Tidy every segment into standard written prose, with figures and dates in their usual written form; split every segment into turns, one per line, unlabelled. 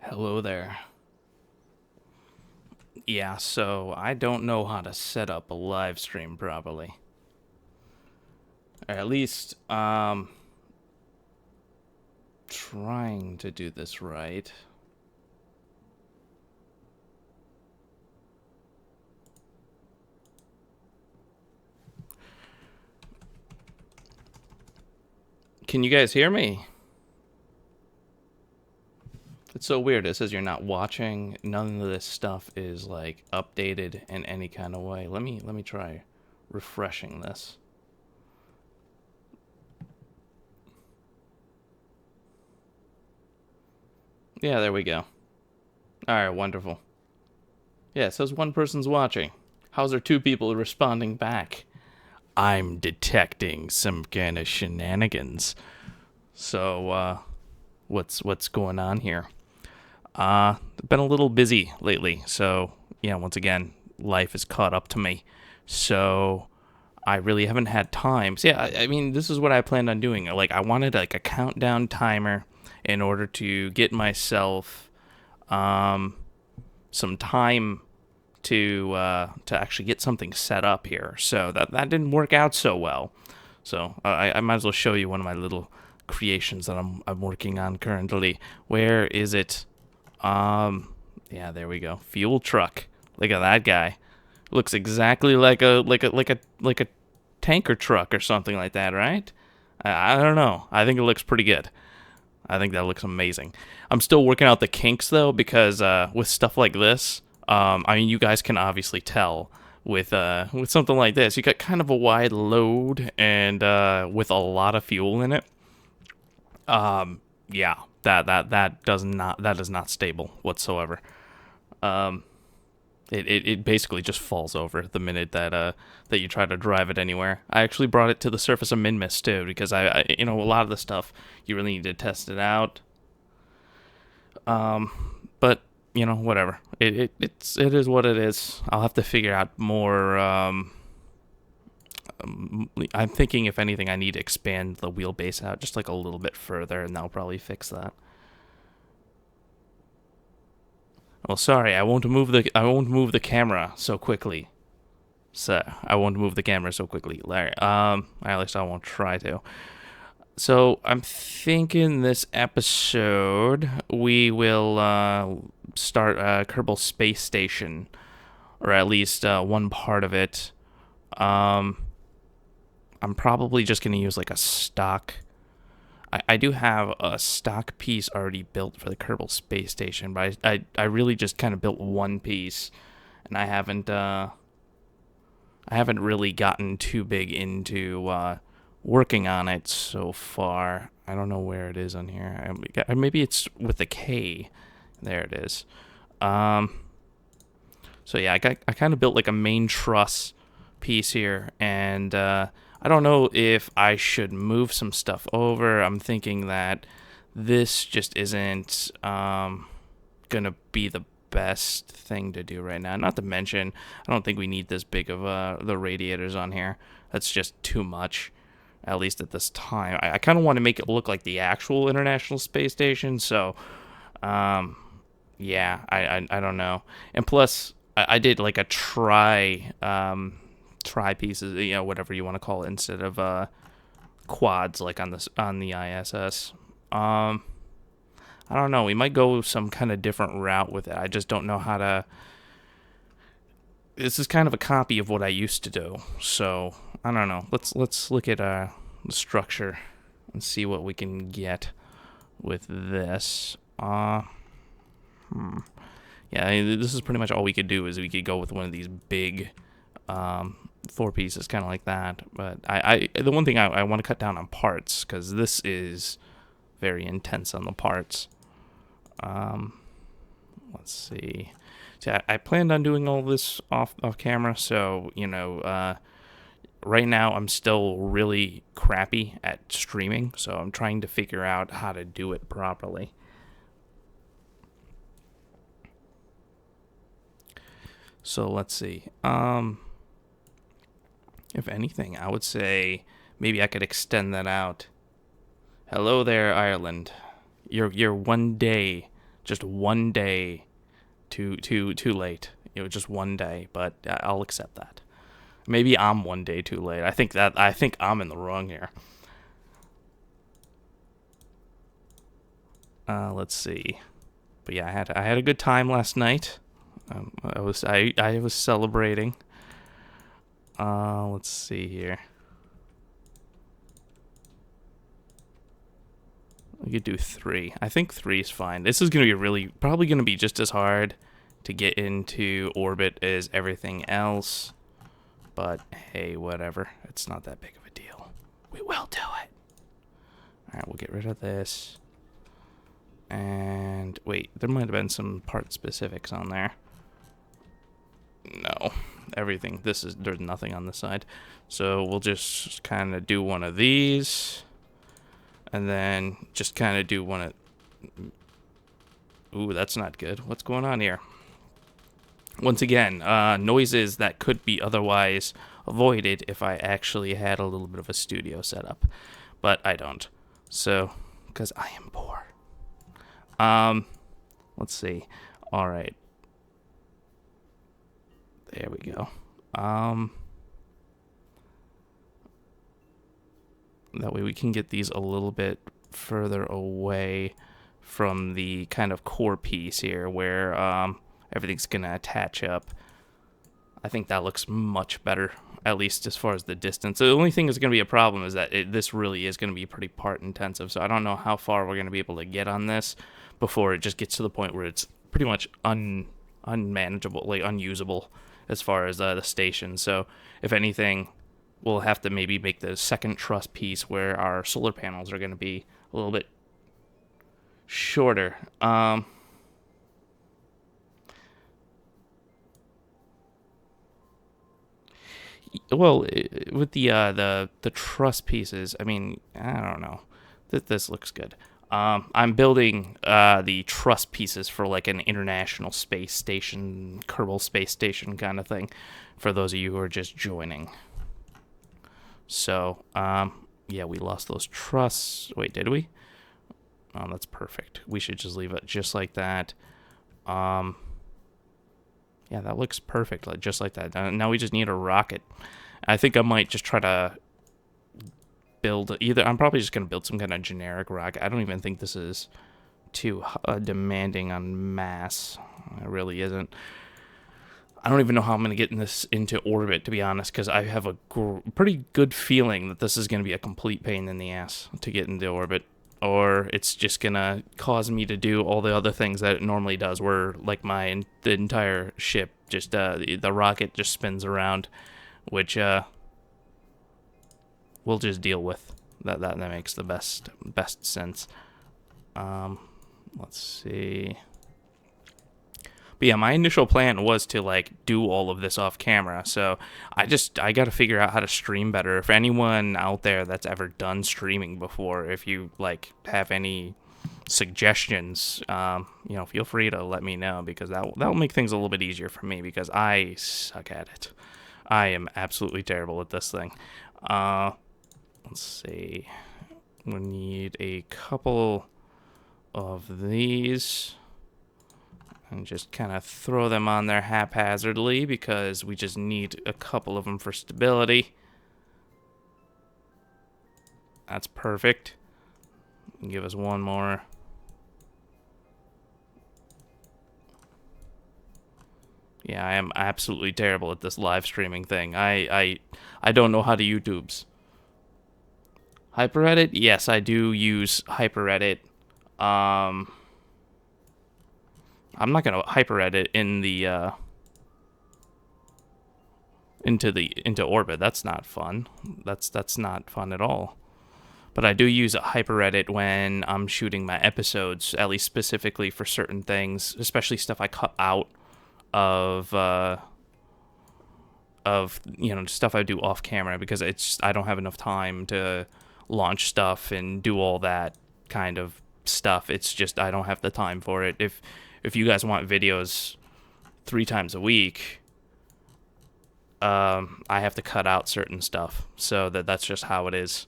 Hello there. Yeah, so I don't know how to set up a live stream properly. Or at least, trying to do this right. Can you guys hear me? It's so weird. It says you're not watching. None of this stuff is like updated in any kind of way. Let me try refreshing this. Yeah, there we go. All right, wonderful. Yeah, it says one person's watching. How's there two people responding back? I'm detecting some kind of shenanigans. So, what's going on here? Been a little busy lately, so yeah, once again, life has caught up to me. So I really haven't had time. So yeah, I mean, this is what I planned on doing. Like, I wanted like a countdown timer in order to get myself some time to actually get something set up here. So that didn't work out so well. So I might as well show you one of my little creations that I'm working on currently. Where is it? Yeah, there we go. Fuel truck. Look at that guy. Looks exactly like a tanker truck or something like that, right? I don't know. I think it looks pretty good. I think that looks amazing. I'm still working out the kinks though, because with stuff like this, I mean, you guys can obviously tell with something like this, you got kind of a wide load and with a lot of fuel in it. Yeah, that is not stable whatsoever. It basically just falls over the minute that you try to drive it anywhere. I actually brought it to the surface of Minmus too, because a lot of the stuff you really need to test it out. But whatever. It is what it is. I'll have to figure out more. I'm thinking, if anything, I need to expand the wheelbase out just like a little bit further, and that'll probably fix that. Well, sorry, I won't move the camera so quickly. So I won't move the camera so quickly, Larry. At least I won't try to. So I'm thinking this episode we will start Kerbal Space Station, or at least one part of it. Um, I'm probably just gonna use like a stock. I do have a stock piece already built for the Kerbal Space Station, but I really just kind of built one piece, and I haven't really gotten too big into working on it so far. I don't know where it is on here. Maybe it's with the K. There it is. Um, so yeah, I kind of built like a main truss piece here, and I don't know if I should move some stuff over. I'm thinking that this just isn't gonna be the best thing to do right now. Not to mention, I don't think we need this big of the radiators on here. That's just too much, at least at this time. I kind of want to make it look like the actual International Space Station. So, um, yeah, I don't know. And plus, I did like a try pieces, whatever you want to call it, instead of quads like on the ISS. I don't know. We might go some kind of different route with it. I just don't know how to. This is kind of a copy of what I used to do, so I don't know. Let's look at the structure and see what we can get with this. Yeah, this is pretty much all we could do. Is we could go with one of these big four pieces, kind of like that. But the one thing I want to cut down on parts, because this is very intense on the parts. Let's see. So I planned on doing all this off camera, so right now I'm still really crappy at streaming, so I'm trying to figure out how to do it properly. So let's see. If anything, I would say maybe I could extend that out. Hello there, Ireland. You're one day Just one day too late. It was just one day, but I'll accept that. Maybe I'm one day too late. I think I'm in the wrong here. Let's see. But yeah, I had a good time last night. I was celebrating. Let's see here. We could do 3. I think 3 is fine. This is gonna be probably gonna be just as hard to get into orbit as everything else. But hey, whatever. It's not that big of a deal. We will do it. Alright, we'll get rid of this. And wait, there might have been some part specifics on there. No. Everything. There's nothing on this side. So we'll just kind of do one of these. And then just kind of do one of... Ooh, that's not good. What's going on here? Once again, noises that could be otherwise avoided if I actually had a little bit of a studio setup. But I don't. So, because I am poor. Let's see. All right. There we go. That way we can get these a little bit further away from the kind of core piece here where everything's going to attach up. I think that looks much better, at least as far as the distance. The only thing that's going to be a problem is that this really is going to be pretty part intensive, so I don't know how far we're going to be able to get on this before it just gets to the point where it's pretty much unmanageable, like unusable as far as the station. So if anything, we'll have to maybe make the second truss piece where our solar panels are going to be a little bit shorter. Well, with the truss pieces, I mean, I don't know. This looks good. I'm building the truss pieces for like an international space station, Kerbal Space Station kind of thing, for those of you who are just joining. So, yeah, we lost those truss. Wait, did we? Oh, that's perfect. We should just leave it just like that. Yeah, that looks perfect, just like that. Now we just need a rocket. I think I might just try to build I'm probably just going to build some kind of generic rocket. I don't even think this is too demanding on mass. It really isn't. I don't even know how I'm going to get this into orbit, to be honest, because I have a pretty good feeling that this is going to be a complete pain in the ass to get into orbit. Or it's just going to cause me to do all the other things that it normally does, where like the entire ship, just the rocket just spins around, which we'll just deal with. That makes the best sense. Let's see. But yeah, my initial plan was to like do all of this off camera. So I got to figure out how to stream better. If anyone out there that's ever done streaming before, if you like have any suggestions, feel free to let me know, because that'll make things a little bit easier for me, because I suck at it. I am absolutely terrible at this thing. Let's see. We need a couple of these. And just kind of throw them on there haphazardly, because we just need a couple of them for stability. That's perfect. Give us one more. Yeah, I am absolutely terrible at this live streaming thing. I don't know how to YouTubes. HyperEdit? Yes, I do use HyperEdit. I'm not gonna HyperEdit in the into orbit. That's not fun. That's not fun at all. But I do use a HyperEdit when I'm shooting my episodes, at least specifically for certain things, especially stuff I cut out of stuff I do off camera, because I don't have enough time to launch stuff and do all that kind of stuff. It's just I don't have the time for it. If you guys want videos 3 times a week, I have to cut out certain stuff. So that's just how it is.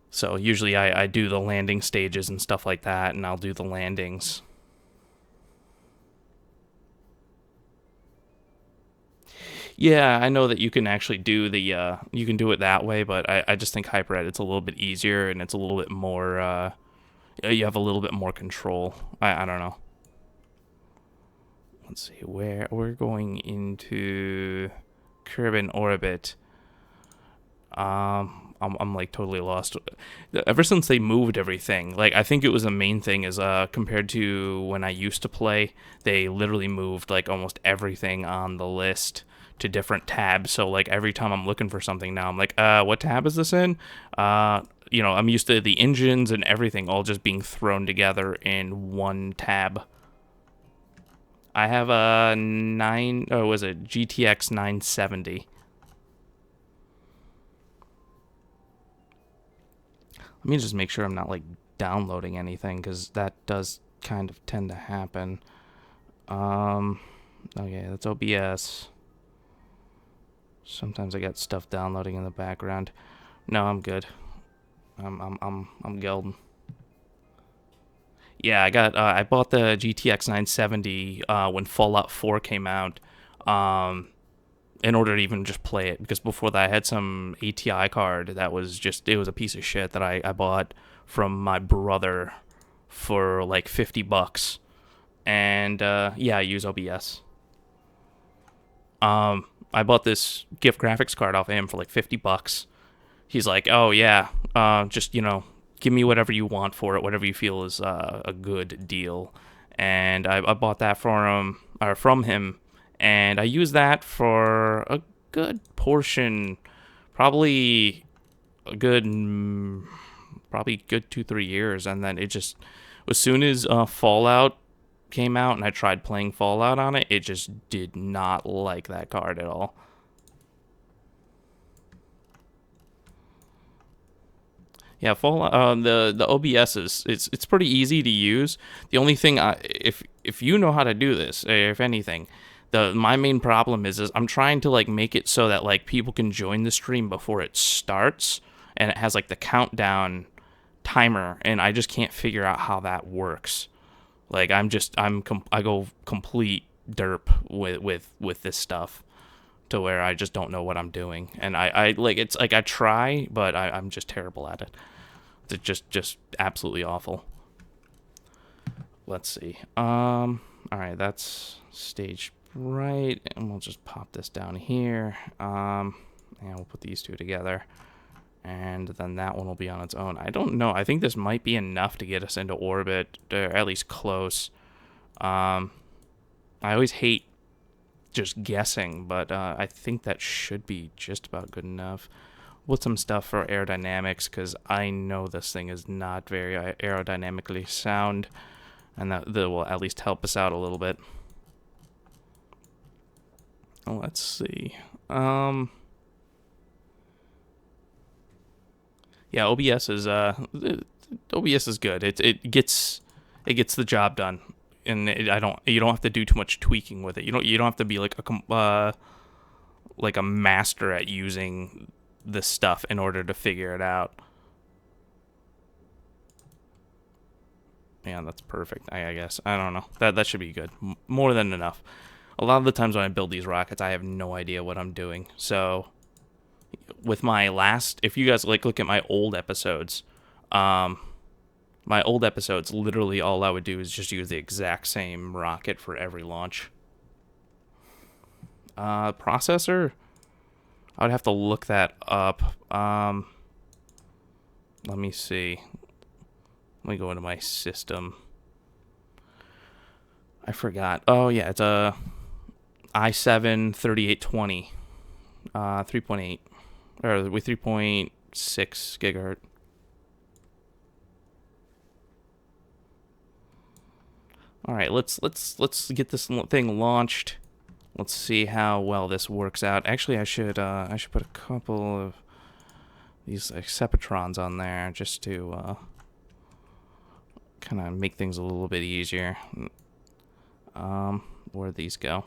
So usually I do the landing stages and stuff like that, and I'll do the landings. Yeah, I know that you can actually do the you can do it that way, but I just think hyperedit's a little bit easier and it's a little bit more you have a little bit more control. I don't know. Let's see where we're going into Kerbal orbit. I'm like totally lost. Ever since they moved everything, like I think it was the main thing is compared to when I used to play, they literally moved like almost everything on the list to different tabs. So like every time I'm looking for something now, I'm like, what tab is this in? I'm used to the engines and everything all just being thrown together in one tab. I have a was it GTX 970. Let me just make sure I'm not like downloading anything because that does kind of tend to happen. Okay, that's OBS. Sometimes I got stuff downloading in the background. No, I'm good. I'm golden. Yeah, I bought the GTX 970 when Fallout 4 came out. In order to even just play it, because before that I had some ATI card that was just, it was a piece of shit that I bought from my brother for like $50. And yeah, I use OBS. I bought this gift graphics card off of him for like $50. He's like, oh yeah, just give me whatever you want for it, whatever you feel is a good deal. And I bought that for him, or from him, and I used that for a good portion, probably a good, probably good 2-3 years, and then it just, as soon as Fallout came out and I tried playing Fallout on it, it just did not like that card at all. Yeah, Fallout. The OBS is it's pretty easy to use. The only thing, if you know how to do this, if anything, my main problem is I'm trying to like make it so that like people can join the stream before it starts, and it has like the countdown timer, and I just can't figure out how that works. Like I go complete derp with this stuff to where I just don't know what I'm doing, and I like, it's like I try, but I'm just terrible at it. It's just absolutely awful. Let's see. All right, that's stage right, and we'll just pop this down here. And we'll put these two together, and then that one will be on its own. I don't know. I think this might be enough to get us into orbit, or at least close. I always hate just guessing, but I think that should be just about good enough. With some stuff for aerodynamics, because I know this thing is not very aerodynamically sound, and that will at least help us out a little bit. Let's see. Yeah, OBS is good. It gets the job done, and you don't have to do too much tweaking with it. You don't have to be like a master at using this stuff in order to figure it out. Yeah, that's perfect. I guess, I don't know, that should be good. More than enough. A lot of the times when I build these rockets, I have no idea what I'm doing. So with my last, if you guys like look at my old episodes, literally all I would do is just use the exact same rocket for every launch. Processor, I would have to look that up. Let me see. Let me go into my system. I forgot. Oh yeah, it's a i7 3820, 3.8, or with 3.6 gigahertz. All right, let's get this thing launched. Let's see how well this works out. Actually, I should put a couple of these Accepatrons on there just to kind of make things a little bit easier. Where'd these go?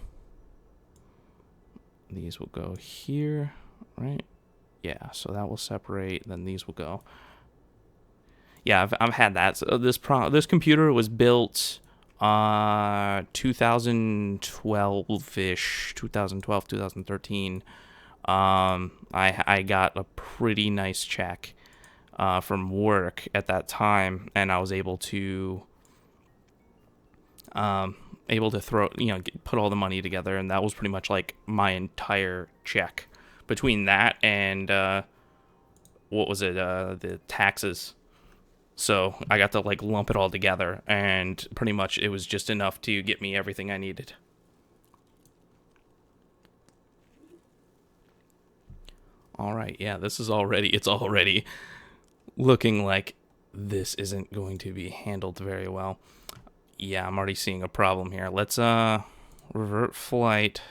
These will go here, right? Yeah, so that will separate. Then these will go. Yeah, I've had that. So this computer was built 2012-ish, 2012, 2013. I got a pretty nice check from work at that time, and I was able to throw, put all the money together, and that was pretty much like my entire check between that and what was it, the taxes. So I got to like lump it all together, and pretty much it was just enough to get me everything I needed. All right, yeah, it's already looking like this isn't going to be handled very well. Yeah, I'm already seeing a problem here. Let's revert flight.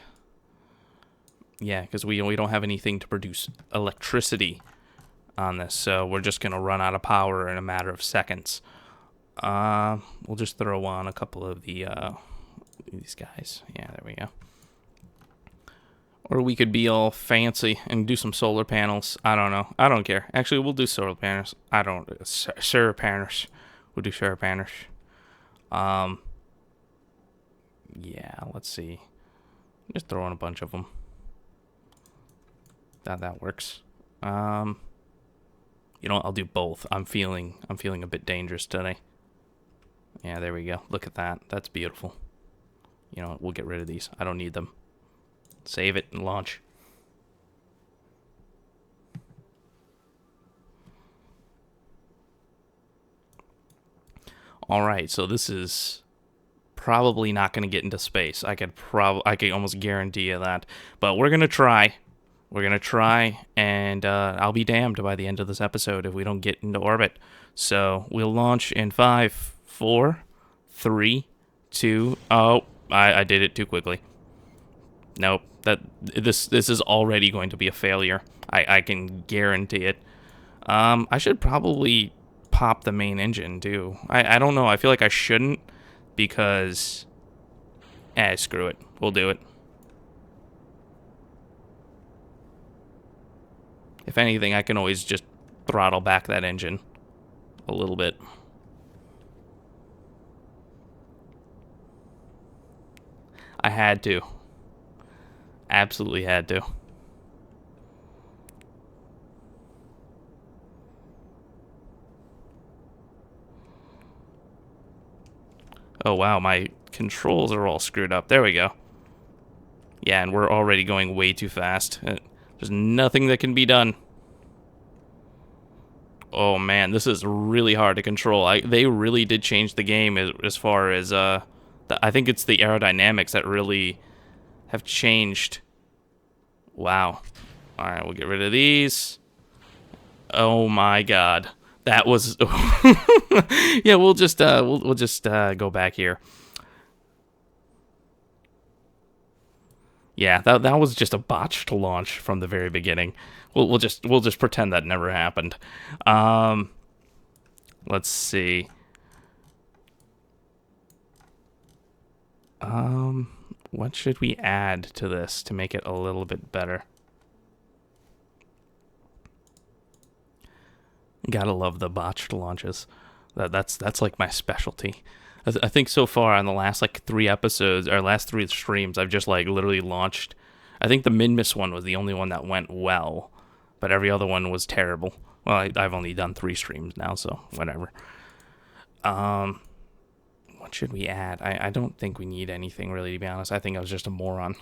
Yeah, because we don't have anything to produce electricity on this, so we're just gonna run out of power in a matter of seconds. We'll just throw on a couple of these guys. Yeah, there we go. Or we could be all fancy and do some solar panels. I don't know. I don't care. Actually, we'll do solar panels. Solar panels. We'll do solar panels. Yeah, let's see. Just throw in a bunch of them. That works. I'll do both. I'm feeling a bit dangerous today. Yeah, there we go. Look at that. That's beautiful. We'll get rid of these. I don't need them. Save it and launch. All right, so this is probably not going to get into space. I could almost guarantee you that. But we're going to try. We're going to try, and I'll be damned by the end of this episode if we don't get into orbit. So we'll launch in 5, 4, 3, 2... Oh, I did it too quickly. Nope. This is already going to be a failure. I can guarantee it. I should probably pop the main engine, too. I don't know. I feel like I shouldn't, because... screw it. We'll do it. If anything, I can always just throttle back that engine a little bit. I had to. Absolutely had to. Oh wow, my controls are all screwed up. There we go. Yeah, and we're already going way too fast. There's nothing that can be done. Oh man, this is really hard to control. They really did change the game as far as I think it's the aerodynamics that really have changed. Wow. All right, we'll get rid of these. Oh my god. That was yeah, we'll just go back here. Yeah, that was just a botched launch from the very beginning. We'll just pretend that never happened. Let's see. What should we add to this to make it a little bit better? Gotta love the botched launches. That's like my specialty. I think so far on the last like 3 episodes, or last 3 streams, I've just like literally launched. I think the Minmus one was the only one that went well, but every other one was terrible. Well, I've only done 3 streams now, so whatever. What should we add? I don't think we need anything really, to be honest. I think I was just a moron.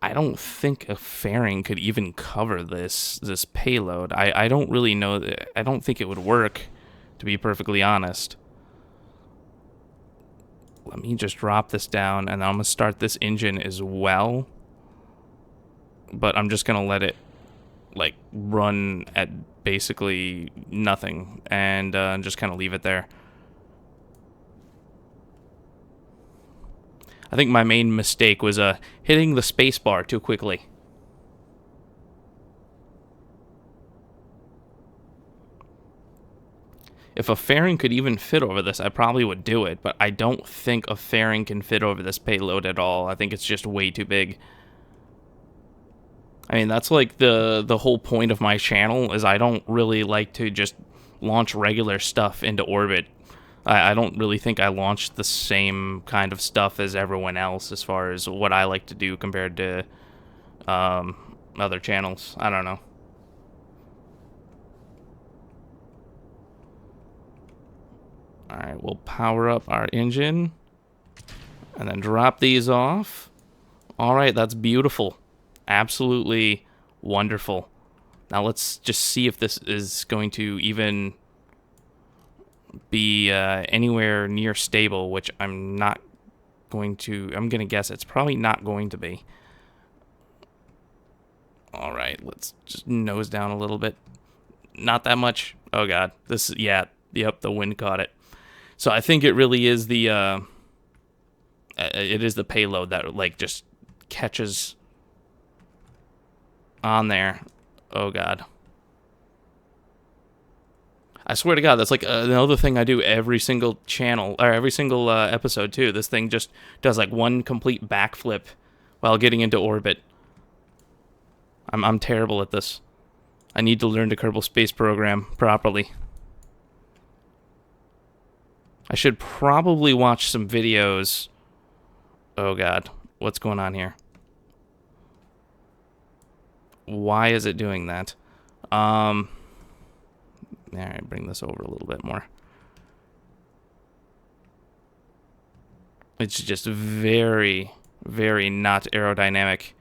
I don't think a fairing could even cover this payload. I don't really know. I don't think it would work, to be perfectly honest. Let me just drop this down, and I'm going to start this engine as well. But I'm just going to let it, like, run at basically nothing, and just kind of leave it there. I think my main mistake was hitting the spacebar too quickly. If a fairing could even fit over this, I probably would do it, but I don't think a fairing can fit over this payload at all. I think it's just way too big. I mean, that's like the whole point of my channel is I don't really like to just launch regular stuff into orbit. I don't really think I launched the same kind of stuff as everyone else as far as what I like to do compared to other channels. I don't know. Alright, we'll power up our engine and then drop these off. Alright, that's beautiful. Absolutely wonderful. Now let's just see if this is going to even be anywhere near stable, which I'm not going to... I'm going to guess it's probably not going to be. Alright, let's just nose down a little bit. Not that much. Oh god. This, yeah, yep, the wind caught it. So I think it really is the it is the payload that like just catches on there. Oh god. I swear to god, that's like another thing I do every single channel or every single episode too. This thing just does like one complete backflip while getting into orbit. I'm terrible at this. I need to learn the Kerbal Space Program properly. I should probably watch some videos. Oh god, what's going on here? Why is it doing that? Alright, bring this over a little bit more. It's just very, very not aerodynamic.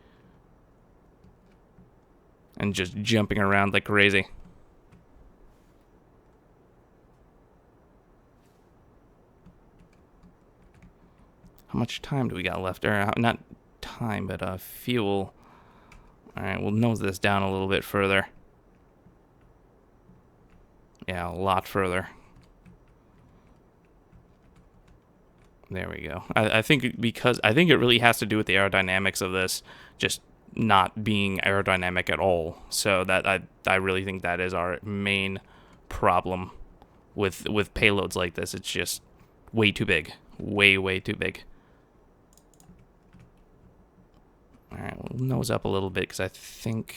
And just jumping around like crazy. How much time do we got left? Or not time, but fuel. Alright, we'll nose this down a little bit further. Yeah, a lot further. There we go. I think because I think it really has to do with the aerodynamics of this just not being aerodynamic at all. So that I really think that is our main problem with payloads like this. It's just way too big. Way too big. Alright, we'll nose up a little bit because I think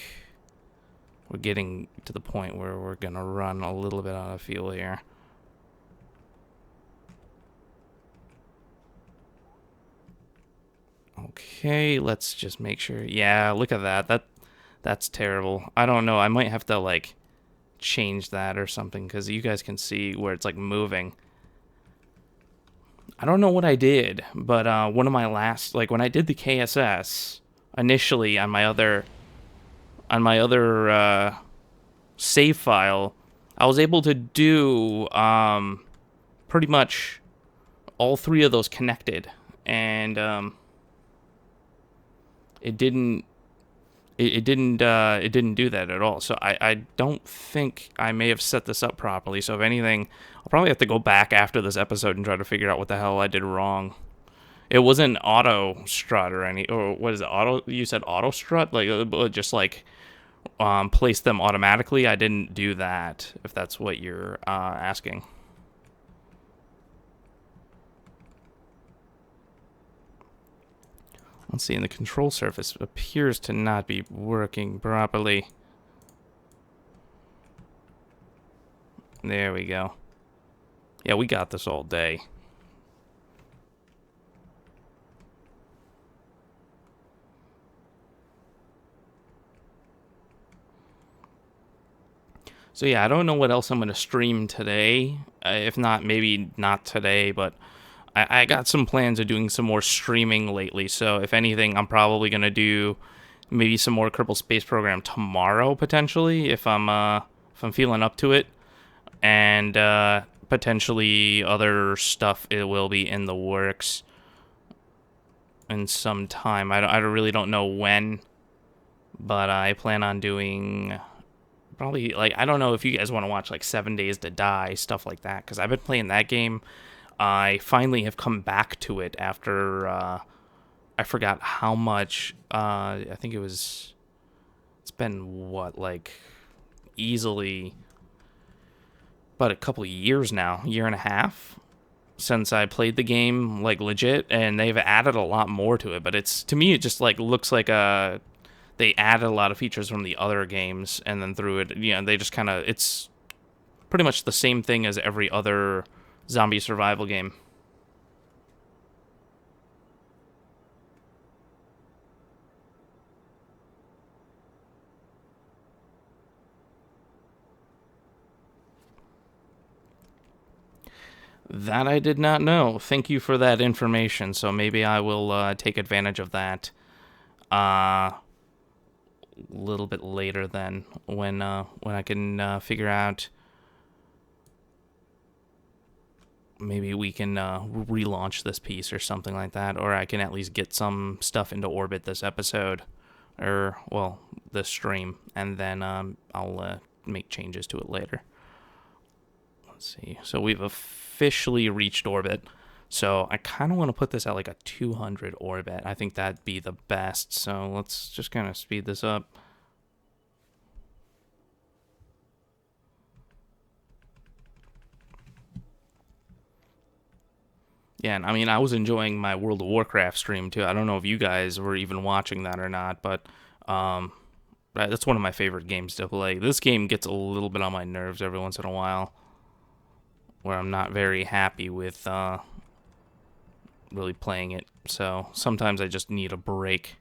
we're getting to the point where we're going to run a little bit out of fuel here. Okay, let's just make sure. Yeah, look at that. That's terrible. I don't know. I might have to, like, change that or something because you guys can see where it's, like, moving. I don't know what I did, but one of my last... Like, when I did the KSS... Initially on my other save file, I was able to do pretty much all three of those connected, and it didn't do that at all. So I don't think I may have set this up properly. So if anything, I'll probably have to go back after this episode and try to figure out what the hell I did wrong. It wasn't auto strut or what is it? You said auto strut? Like, just like, place them automatically? I didn't do that, if that's what you're, asking. Let's see, and the control surface appears to not be working properly. There we go. Yeah, we got this all day. So yeah, I don't know what else I'm going to stream today. If not, maybe not today, but I got some plans of doing some more streaming lately. So if anything, I'm probably going to do maybe some more Kerbal Space Program tomorrow, potentially, if I'm feeling up to it. And potentially other stuff, it will be in the works in some time. I really don't know when, but I plan on doing... Probably, like, I don't know if you guys want to watch, like, 7 Days to Die, stuff like that, because I've been playing that game. I finally have come back to it after, I forgot how much, I think it's been, what, like, easily about a couple of years now, year and a half, since I played the game, like, legit, and they've added a lot more to it, but to me, it just, like, looks like they added a lot of features from the other games and then threw it. They just kind of, it's pretty much the same thing as every other zombie survival game. That I did not know. Thank you for that information. So maybe I will take advantage of that a little bit later then, when I can figure out. Maybe we can relaunch this piece or something like that, or I can at least get some stuff into orbit this episode, or well, this stream, and then I'll make changes to it later. Let's see. So we've officially reached orbit. So I kind of want to put this at like a 200 orbit. I think that'd be the best. So let's just kind of speed this up. Yeah, and I mean, I was enjoying my World of Warcraft stream too. I don't know if you guys were even watching that or not, but that's one of my favorite games to play. This game gets a little bit on my nerves every once in a while, where I'm not very happy with really playing it. So sometimes I just need a break.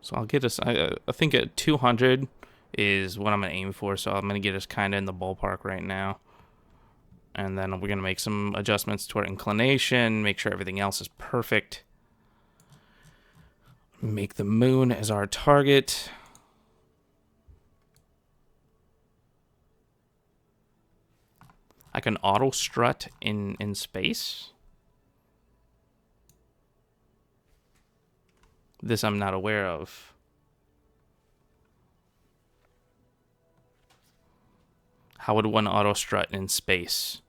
So I'll get us, I think at 200 is what I'm going to aim for. So I'm going to get us kind of in the ballpark right now. And then we're going to make some adjustments to our inclination, make sure everything else is perfect. Make the moon as our target. I can auto strut in space. This I'm not aware of. How would one auto strut in space?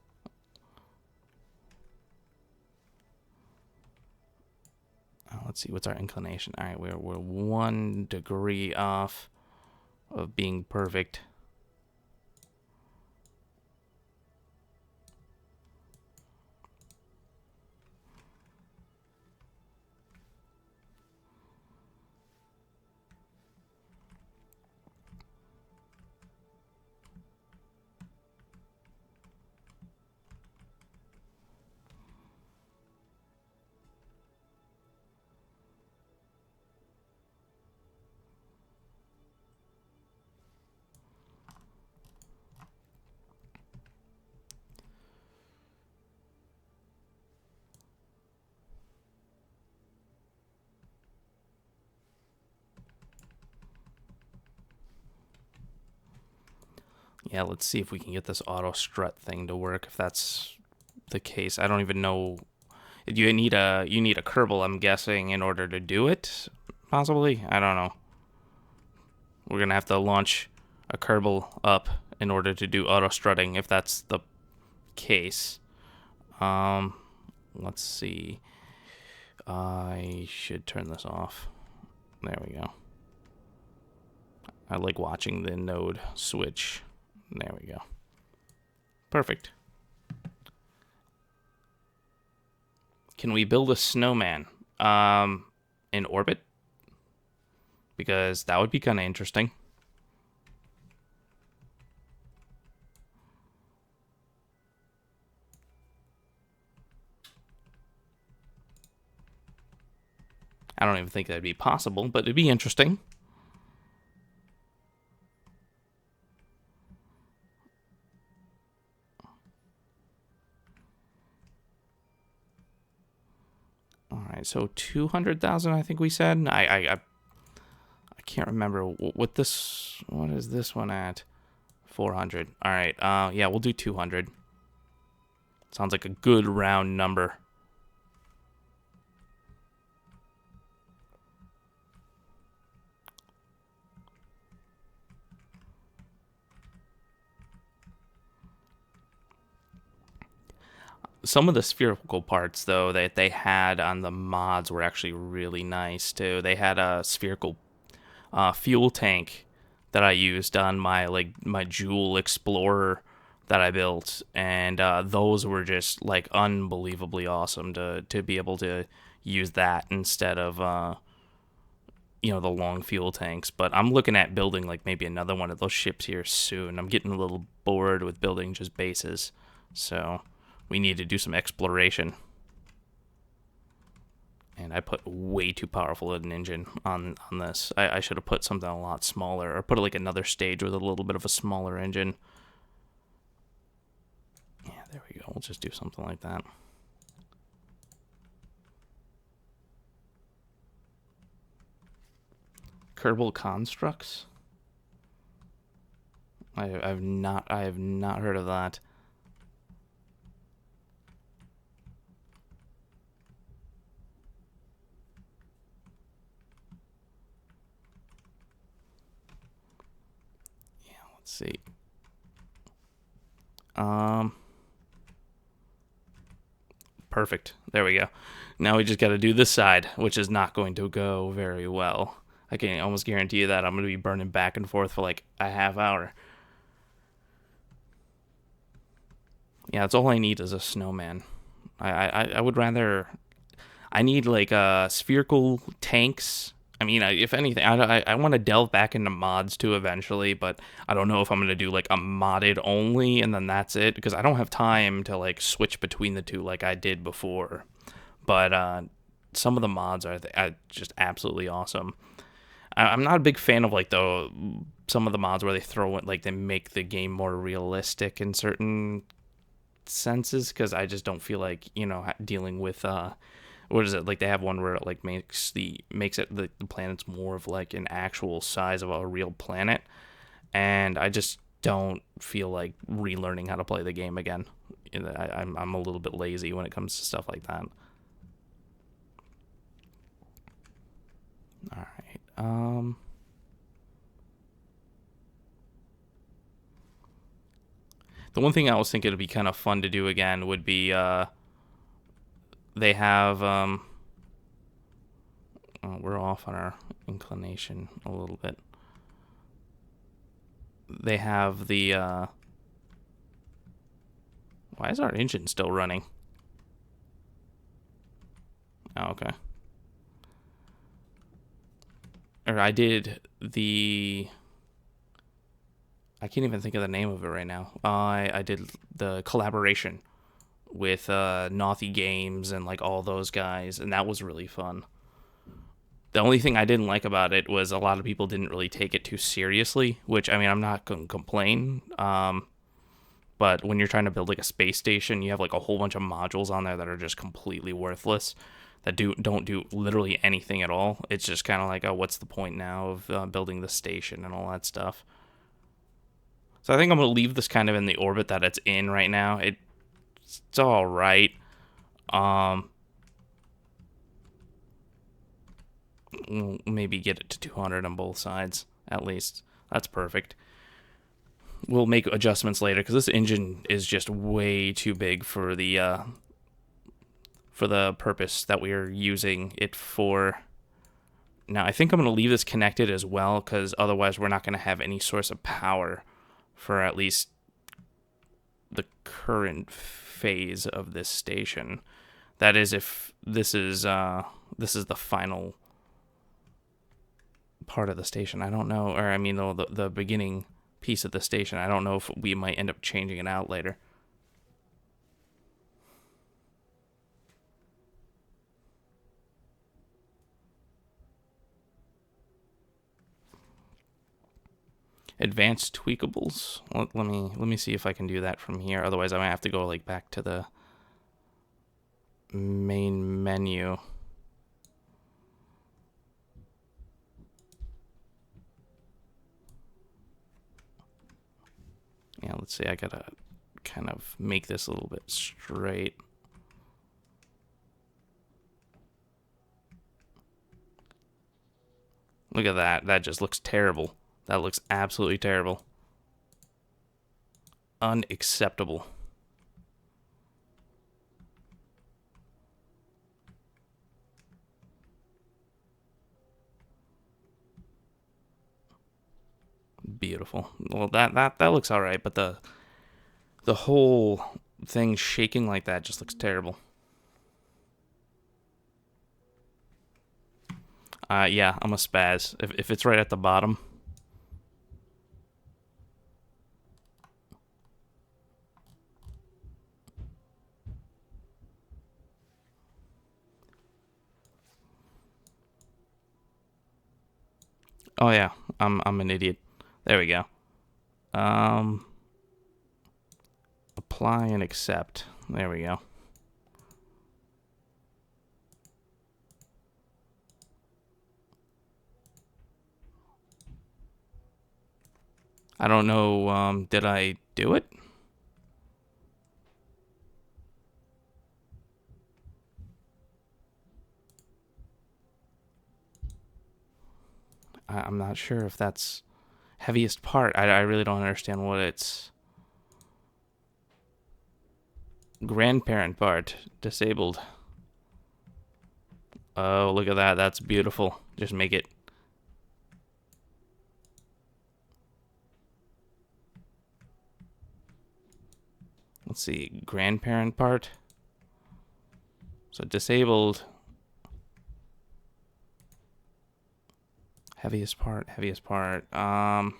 Let's see, what's our inclination? All right, we're 1 degree off of being perfect. Yeah, let's see if we can get this auto strut thing to work. If that's the case, I don't even know. You need a Kerbal, I'm guessing, in order to do it. Possibly, I don't know. We're gonna have to launch a Kerbal up in order to do auto strutting, if that's the case. Let's see. I should turn this off. There we go. I like watching the node switch. There we go. Perfect. Can we build a snowman in orbit? Because that would be kind of interesting. I don't even think that'd be possible, but it'd be interesting. All right, so 200,000, I think we said. I can't remember what this. What is this one at? 400. All right. Yeah, we'll do 200. Sounds like a good round number. Some of the spherical parts, though, that they had on the mods were actually really nice, too. They had a spherical fuel tank that I used on my Joule Explorer that I built, and those were just like unbelievably awesome to be able to use that instead of the long fuel tanks. But I'm looking at building like maybe another one of those ships here soon. I'm getting a little bored with building just bases, so we need to do some exploration. And I put way too powerful an engine on this. I should have put something a lot smaller, or put like another stage with a little bit of a smaller engine. Yeah, there we go. We'll just do something like that. Kerbal Constructs? I have not heard of that. Yeah, let's see. Perfect. There we go. Now we just got to do this side, which is not going to go very well. I can almost guarantee you that I'm going to be burning back and forth for like a half hour. Yeah, that's all I need is a snowman. I would rather... I need like spherical tanks. I mean, if anything, I want to delve back into mods too eventually, but I don't know if I'm going to do like a modded only and then that's it, because I don't have time to like switch between the two like I did before. But some of the mods are just absolutely awesome. I'm not a big fan of like some of the mods where they throw it, like they make the game more realistic in certain senses, because I just don't feel like dealing with what is it, like they have one where it like makes it the planet's more of like an actual size of a real planet, and I just don't feel like relearning how to play the game again. I'm a little bit lazy when it comes to stuff like that. All right. The one thing I was thinking would be kind of fun to do again would be they have we're off on our inclination a little bit. They have the why is our engine still running? Oh, okay. Or I did the... I can't even think of the name of it right now. I did the collaboration with Naughty Games and like all those guys, and that was really fun. The only thing I didn't like about it was a lot of people didn't really take it too seriously, which, I mean, I'm not going to complain. But when you're trying to build like a space station, you have like a whole bunch of modules on there that are just completely worthless, that don't do literally anything at all. It's just kind of like, oh, what's the point now of building the station and all that stuff. So I think I'm going to leave this kind of in the orbit that it's in right now. It's all right. We'll maybe get it to 200 on both sides, at least. That's perfect. We'll make adjustments later, because this engine is just way too big for the purpose that we are using it for. Now, I think I'm going to leave this connected as well, because otherwise we're not going to have any source of power for at least the current phase of this station. That is, if this is the final part of the station. I don't know, or I mean the beginning piece of the station. I don't know if we might end up changing it out later. Advanced tweakables. Let me see if I can do that from here. Otherwise, I might have to go like back to the main menu. Yeah, let's see. I gotta kind of make this a little bit straight. Look at that. That just looks terrible. That looks absolutely terrible. Unacceptable. Beautiful. Well, that looks all right, but the whole thing shaking like that just looks terrible. Yeah, I'm a spaz. If it's right at the bottom. Oh yeah, I'm an idiot. There we go. Um, apply and accept. There we go. I don't know, did I do it? I'm not sure if that's heaviest part. I really don't understand what it's... Grandparent part, disabled. Oh, look at that. That's beautiful. Just make it... Let's see, grandparent part. So disabled. Heaviest part, heaviest part. I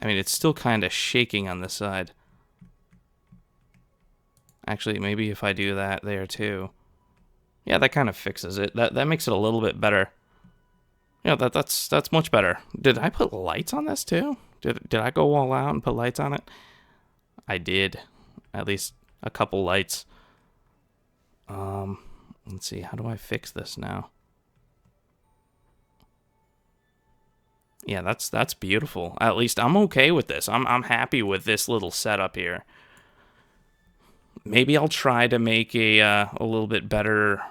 mean, it's still kind of shaking on this side. Actually, maybe if I do that there too. Yeah, that kind of fixes it. That makes it a little bit better. Yeah, that's much better. Did I put lights on this too? Did I go all out and put lights on it? I did. At least a couple lights. Let's see. How do I fix this now? Yeah, that's beautiful. At least I'm okay with this. I'm happy with this little setup here. Maybe I'll try to make a little bit better.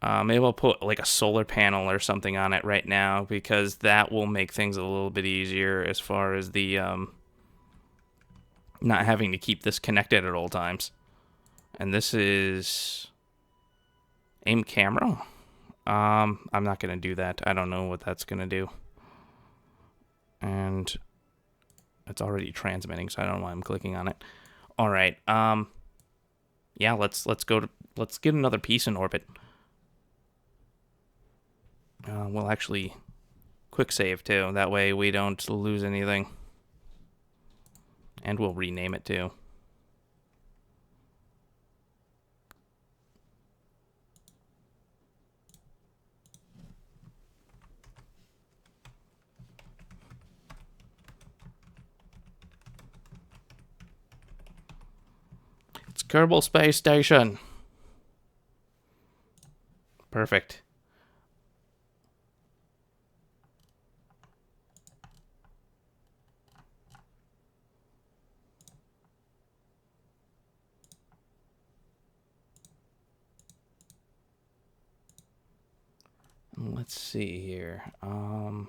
Maybe I'll put like a solar panel or something on it right now, because that will make things a little bit easier as far as the not having to keep this connected at all times. And this is aim camera. I'm not gonna do that. I don't know what that's gonna do. And it's already transmitting, so I don't know why I'm clicking on it. All right. Yeah, let's get another piece in orbit. We'll actually quick save too. That way we don't lose anything. And we'll rename it too. It's Kerbal Space Station. Perfect. Let's see here. All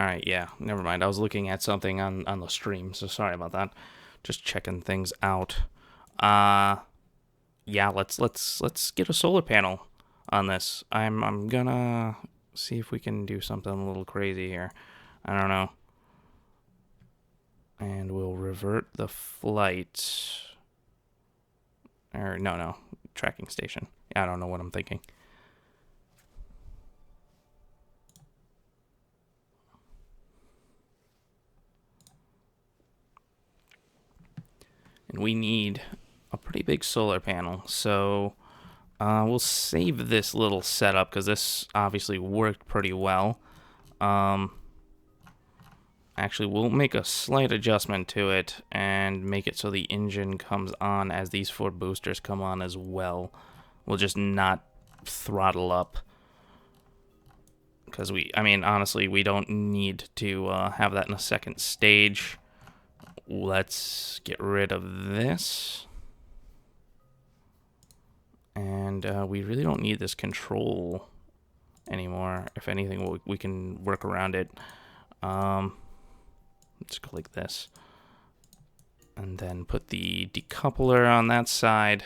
right, yeah, never mind. I was looking at something on the stream, so sorry about that. Just checking things out. Yeah, let's get a solar panel on this. I'm gonna see if we can do something a little crazy here. I don't know. And we'll revert the flight. Or no, tracking station. I don't know what I'm thinking. And we need a pretty big solar panel, so we'll save this little setup because this obviously worked pretty well. Actually, we'll make a slight adjustment to it and make it so the engine comes on as these 4 boosters come on as well. We'll just not throttle up, because honestly, we don't need to have that in a second stage. Let's get rid of this. And we really don't need this control anymore. If anything, we can work around it. Let's go like this. And then put the decoupler on that side.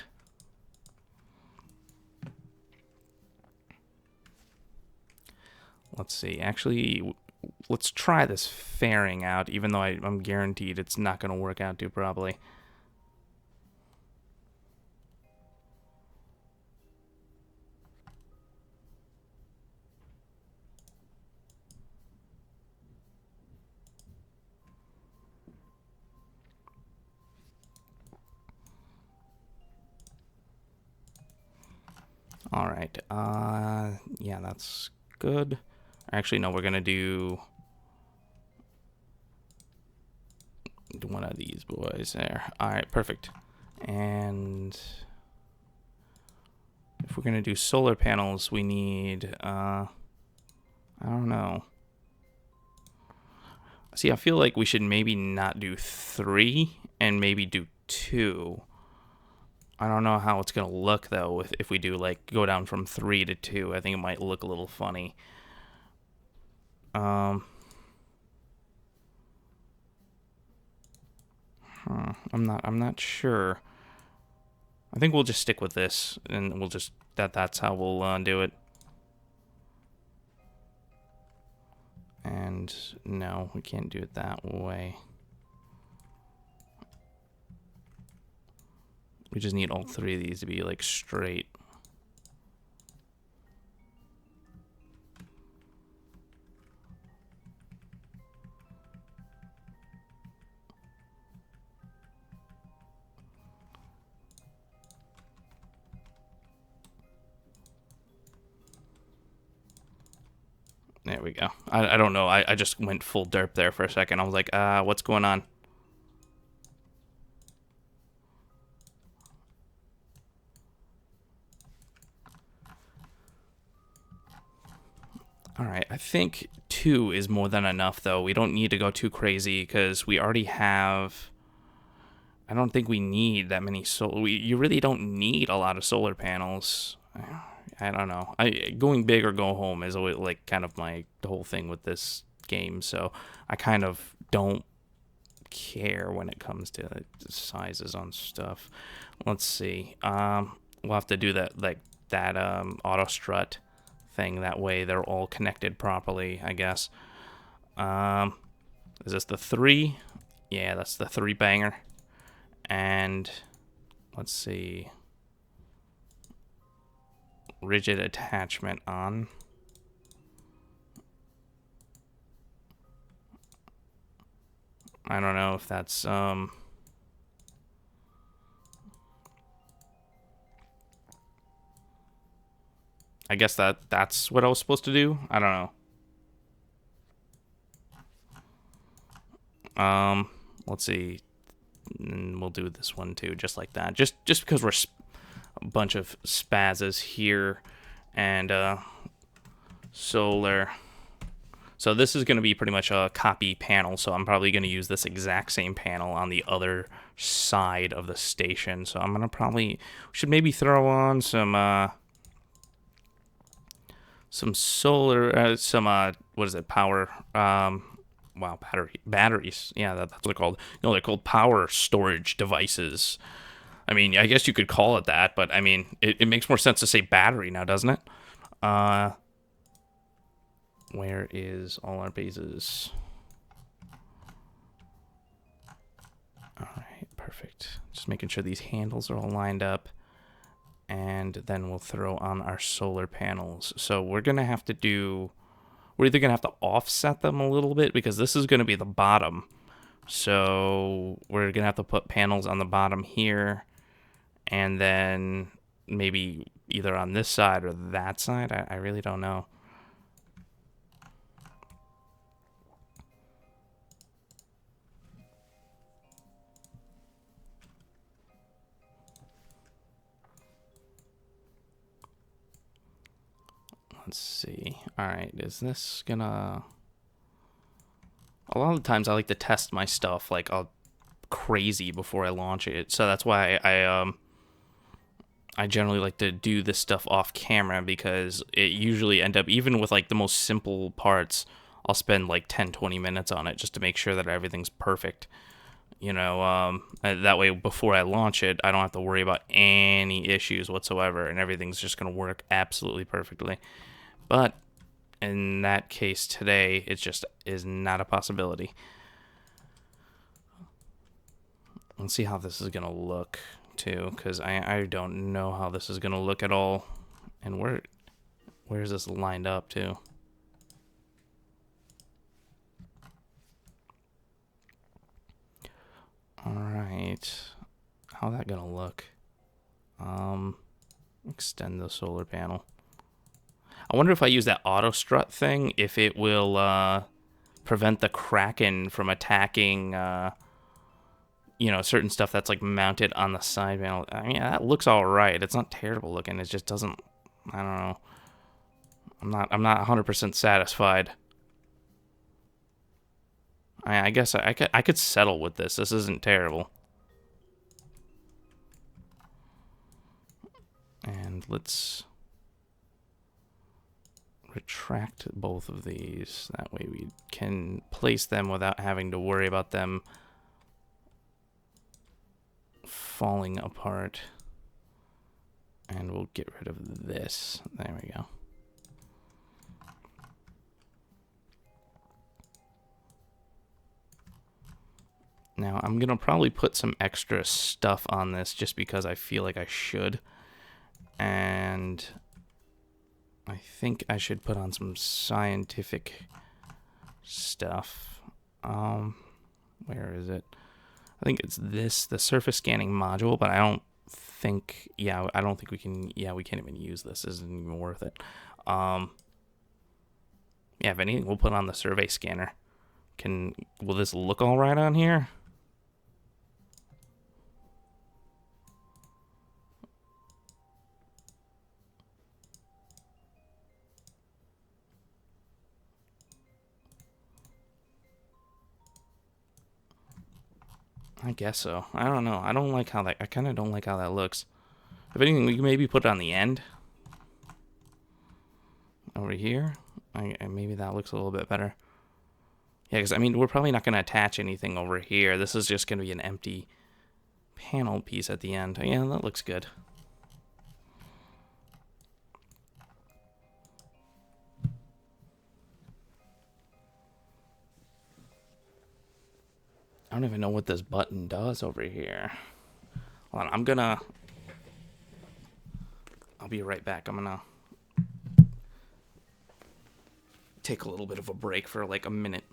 let's see. Actually, let's try this fairing out, even though I'm guaranteed it's not going to work out too probably. All right. Yeah, that's good. Actually, no, we're gonna do one of these boys there. All right, perfect. And if we're gonna do solar panels, we need I don't know. See, I feel like we should maybe not do 3 and maybe do 2. I don't know how it's gonna look though if we do like go down from 3 to 2. I think it might look a little funny. I'm not sure. I think we'll just stick with this, and we'll just that's how we'll do it. And no, we can't do it that way. We just need all 3 of these to be like straight. There we go. I don't know. I just went full derp there for a second. I was like, what's going on? All right, I think 2 is more than enough, though. We don't need to go too crazy because we already have... I don't think we need that many solar... You really don't need a lot of solar panels. I don't know. Going big or go home is always like kind of my whole thing with this game, so I kind of don't care when it comes to sizes on stuff. Let's see. We'll have to do that auto strut thing. That way they're all connected properly, I guess. Is this the 3? Yeah, that's the 3 banger. And let's see. Rigid attachment on. I don't know if that's I guess that's what I was supposed to do. I don't know. Let's see. And we'll do this one too, just like that. Just because we're a bunch of spazzes here, and solar. So this is going to be pretty much a copy panel, so I'm probably going to use this exact same panel on the other side of the station. So I'm going to should maybe throw on some solar, what is it, power, wow, batteries. Yeah, that's what they're called. They're called power storage devices. I mean, I guess you could call it that, but I mean, it makes more sense to say battery now, doesn't it? Where is all our bases? All right, perfect. Just making sure these handles are all lined up. And then we'll throw on our solar panels. So we're either going to have to offset them a little bit because this is going to be the bottom. So we're going to have to put panels on the bottom here. And then maybe either on this side or that side. I really don't know. Let's see. All right, is this gonna... A lot of the times I like to test my stuff like crazy before I launch it. So that's why I generally like to do this stuff off camera, because it usually end up, even with like the most simple parts, I'll spend like 10-20 minutes on it just to make sure that everything's perfect. That way before I launch it, I don't have to worry about any issues whatsoever, and everything's just going to work absolutely perfectly. But in that case today, it just is not a possibility. Let's see how this is going to look, too, because I don't know how this is going to look at all. And where's this lined up, too? Alright. How's that going to look? Extend the solar panel. I wonder if I use that auto strut thing, if it will prevent the Kraken from attacking, you know, certain stuff that's like mounted on the side panel. I mean, that looks all right. It's not terrible looking. It just doesn't. I don't know. I'm not 100% satisfied. I guess I could settle with this. This isn't terrible. And let's retract both of these. That way we can place them without having to worry about them falling apart. And we'll get rid of this. There we go. Now, I'm going to probably put some extra stuff on this just because I feel like I should. And I think I should put on some scientific stuff. Where is it? I think it's this, the surface scanning module, but I don't think, I don't think we can, we can't even use this. This isn't even worth it. If anything, we'll put on the survey scanner. Will this look all right on here? I guess so. I don't know. I kind of don't like how that looks. If anything, we can maybe put it on the end. Over here. Maybe that looks a little bit better. Yeah, because, I mean, we're probably not going to attach anything over here. This is just going to be an empty panel piece at the end. Yeah, that looks good. I don't even know what this button does over here. Hold on, I'll be right back. I'm gonna take a little bit of a break for like a minute.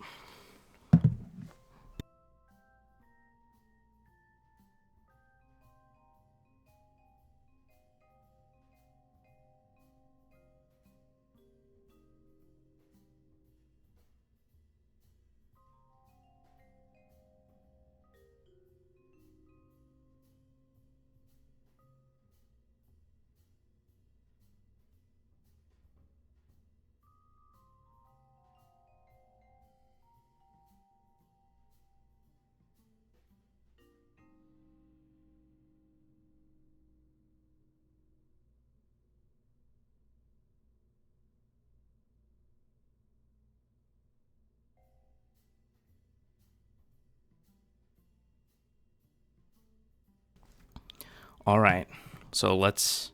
All right, so let's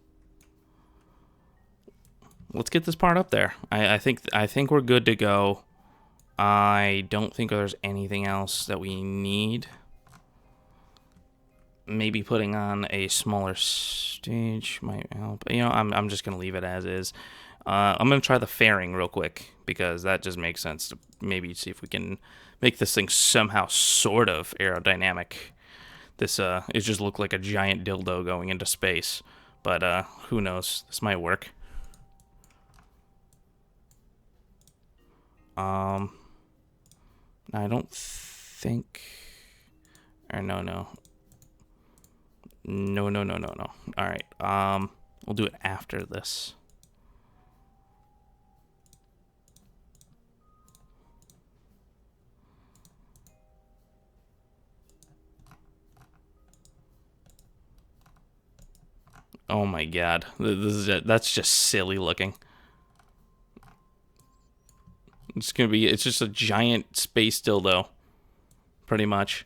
get this part up there. I think we're good to go. I don't think there's anything else that we need. Maybe putting on a smaller stage might help. You know, I'm just gonna leave it as is. I'm gonna try the fairing real quick because that just makes sense to maybe see if we can make this thing somehow sort of aerodynamic. This it just looked like a giant dildo going into space, but who knows? This might work. I don't think. Or no. All right. We'll do it after this. Oh my god, that's just silly looking. It's just a giant space dildo, pretty much.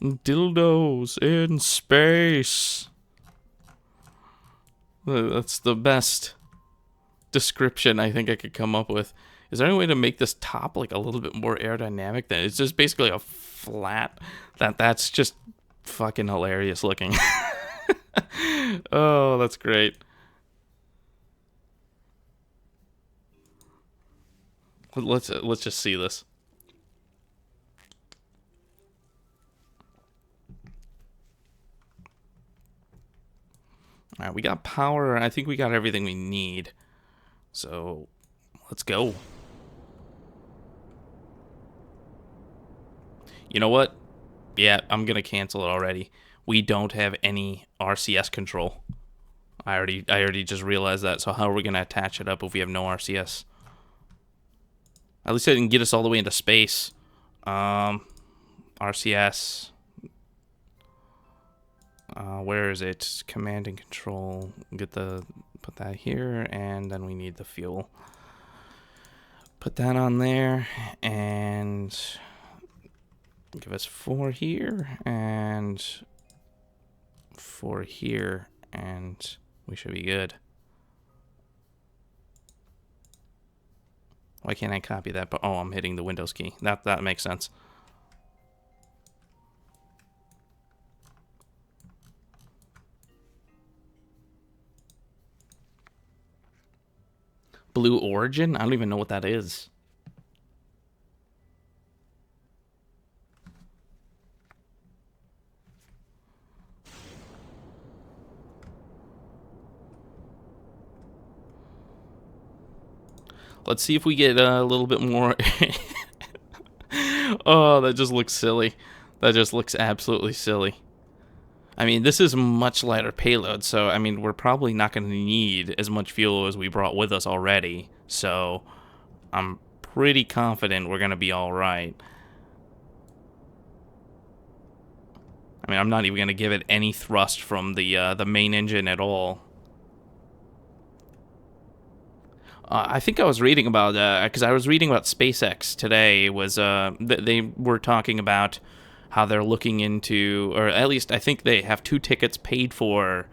Dildos in space. That's the best description I think I could come up with. Is there any way to make this top like a little bit more aerodynamic? Than it's just basically a flat. That's just fucking hilarious looking. Oh, that's great. Let's just see this. All right, we got power. I think we got everything we need. So, let's go. You know what? Yeah, I'm gonna cancel it already. We don't have any RCS control. I already just realized that. So how are we gonna attach it up if we have no RCS? At least I didn't get us all the way into space. RCS. Where is it? Command and control. Put that here, and then we need the fuel. Put that on there, and give us 4 here, and 4 here, and we should be good. Why can't I copy that? But oh, I'm hitting the Windows key. That makes sense. Blue Origin? I don't even know what that is. Let's see if we get a little bit more. Oh, that just looks silly. That just looks absolutely silly. I mean, this is much lighter payload, so, I mean, we're probably not going to need as much fuel as we brought with us already. So, I'm pretty confident we're going to be alright. I mean, I'm not even going to give it any thrust from the main engine at all. I think I was reading about, because I was reading about SpaceX today, was they were talking about how they're looking into, or at least I think they have 2 tickets paid for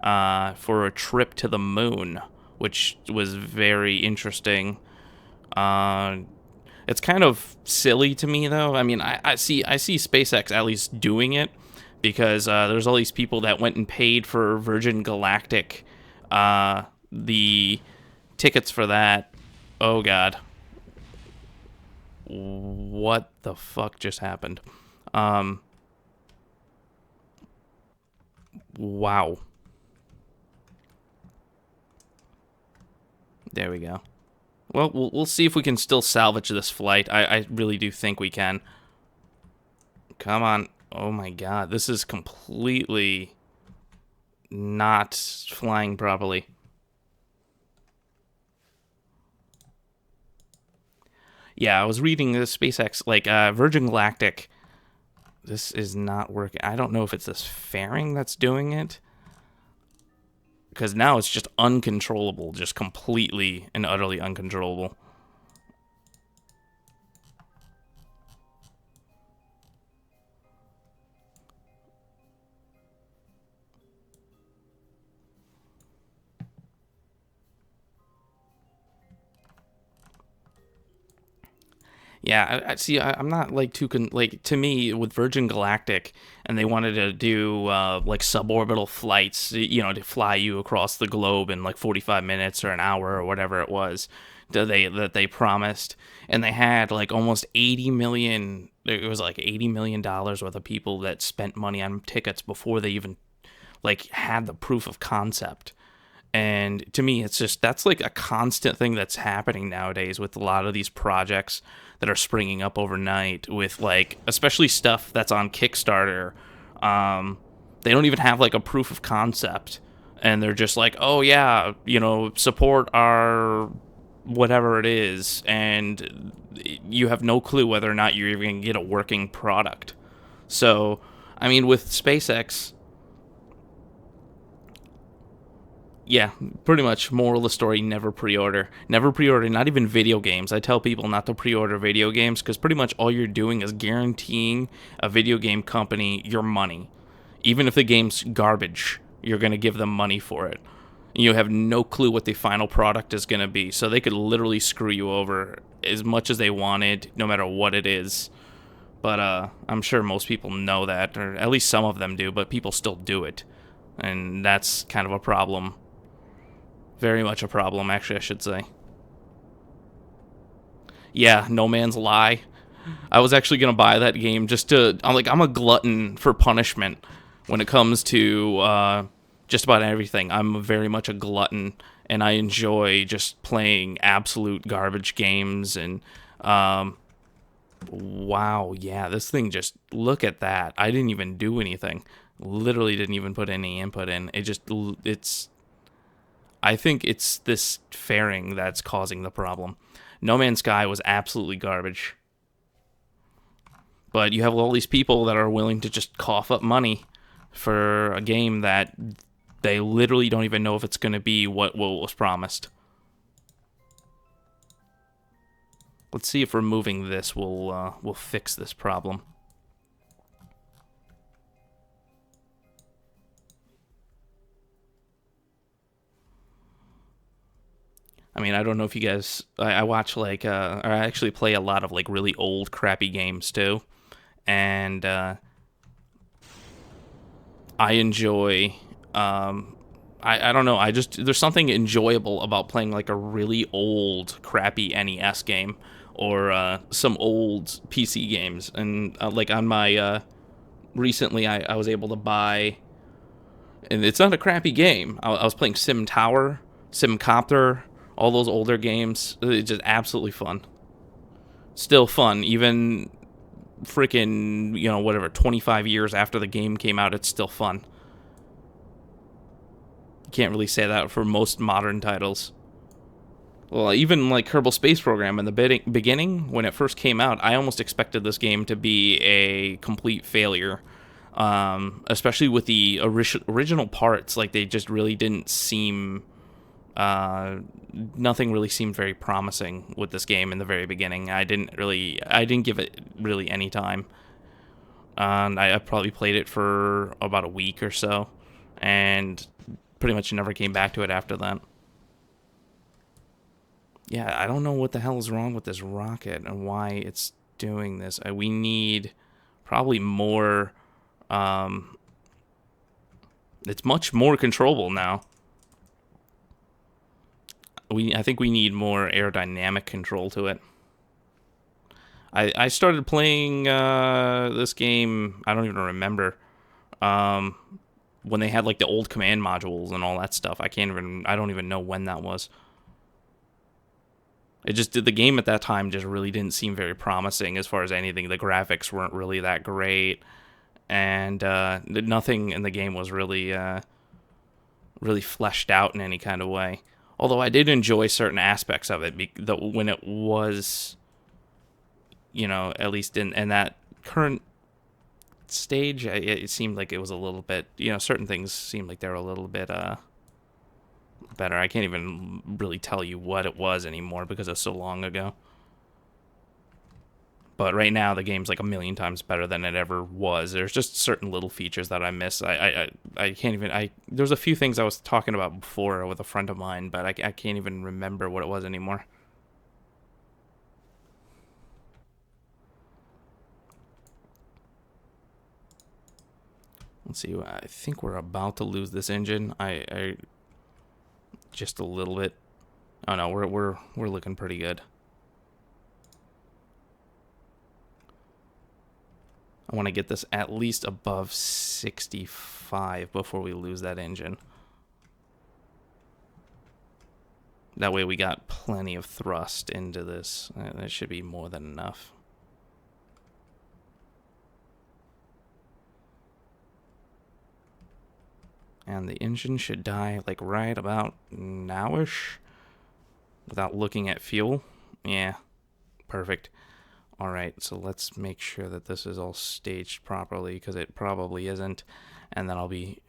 a trip to the moon, which was very interesting. It's kind of silly to me, though. I mean, I see SpaceX at least doing it, because there's all these people that went and paid for Virgin Galactic, the tickets for that. Oh god, what the fuck just happened? Wow. There we go. Well, we'll see if we can still salvage this flight. I really do think we can. Come on. Oh my god, this is completely not flying properly. Yeah, I was reading this SpaceX, like, Virgin Galactic. This is not working. I don't know if it's this fairing that's doing it, because now it's just uncontrollable, just completely and utterly uncontrollable. Yeah, I see. I'm not like too like, to me with Virgin Galactic, and they wanted to do like suborbital flights, you know, to fly you across the globe in like 45 minutes or an hour or whatever it was that they promised, and they had like almost 80 million. It was like $80 million worth of people that spent money on tickets before they even like had the proof of concept. And to me, it's just, that's like a constant thing that's happening nowadays with a lot of these projects that are springing up overnight, with like, especially stuff that's on Kickstarter. They don't even have like a proof of concept, and they're just like, oh yeah, you know, support our whatever it is, and you have no clue whether or not you're even going to get a working product. So, I mean, with SpaceX, yeah, pretty much. Moral of the story: never pre-order. Never pre-order. Not even video games. I tell people not to pre-order video games, because pretty much all you're doing is guaranteeing a video game company your money. Even if the game's garbage, you're gonna give them money for it. You have no clue what the final product is going to be. So they could literally screw you over as much as they wanted, no matter what it is. But I'm sure most people know that, or at least some of them do, but people still do it. And that's kind of a problem. Very much a problem, actually, I should say. Yeah, No Man's Lie. I was actually going to buy that game just to... I'm a glutton for punishment when it comes to just about everything. I'm very much a glutton, and I enjoy just playing absolute garbage games. And wow, yeah, this thing just... Look at that. I didn't even do anything. Literally didn't even put any input in. It's... I think it's this fairing that's causing the problem. No Man's Sky was absolutely garbage. But you have all these people that are willing to just cough up money for a game that they literally don't even know if it's going to be what was promised. Let's see if removing this will fix this problem. I mean, I don't know if you guys... I watch, like... or I actually play a lot of, like, really old, crappy games, too. And I enjoy... I don't know. There's something enjoyable about playing, like, a really old, crappy NES game. Or some old PC games. And, like, on my... recently, I was able to buy... And it's not a crappy game. I was playing Sim Tower, Sim Copter... All those older games, it's just absolutely fun. Still fun, even freaking, whatever, 25 years after the game came out, it's still fun. You can't really say that for most modern titles. Well, even like Kerbal Space Program in the beginning, when it first came out, I almost expected this game to be a complete failure. Especially with the original parts, like they just really didn't seem... nothing really seemed very promising with this game in the very beginning. I didn't give it really any time. And I probably played it for about a week or so, and pretty much never came back to it after that. Yeah, I don't know what the hell is wrong with this rocket and why it's doing this. We need probably more... it's much more controllable now. I think we need more aerodynamic control to it. I started playing this game, I don't even remember, when they had like the old command modules and all that stuff. I don't even know when that was. The game at that time just really didn't seem very promising as far as anything. The graphics weren't really that great, and nothing in the game was really fleshed out in any kind of way. Although I did enjoy certain aspects of it when it was, at least in that current stage, it seemed like it was a little bit, certain things seemed like they were a little bit better. I can't even really tell you what it was anymore because it's so long ago. But right now, the game's like a million times better than it ever was. There's just certain little features that I miss. I can't even... There's a few things I was talking about before with a friend of mine, but I can't even remember what it was anymore. Let's see. I think we're about to lose this engine. I just a little bit. Oh no, we're looking pretty good. I want to get this at least above 65 before we lose that engine. That way we got plenty of thrust into this. That should be more than enough. And the engine should die like right about nowish without looking at fuel. Yeah, perfect. All right, so let's make sure that this is all staged properly, because it probably isn't, and then I'll be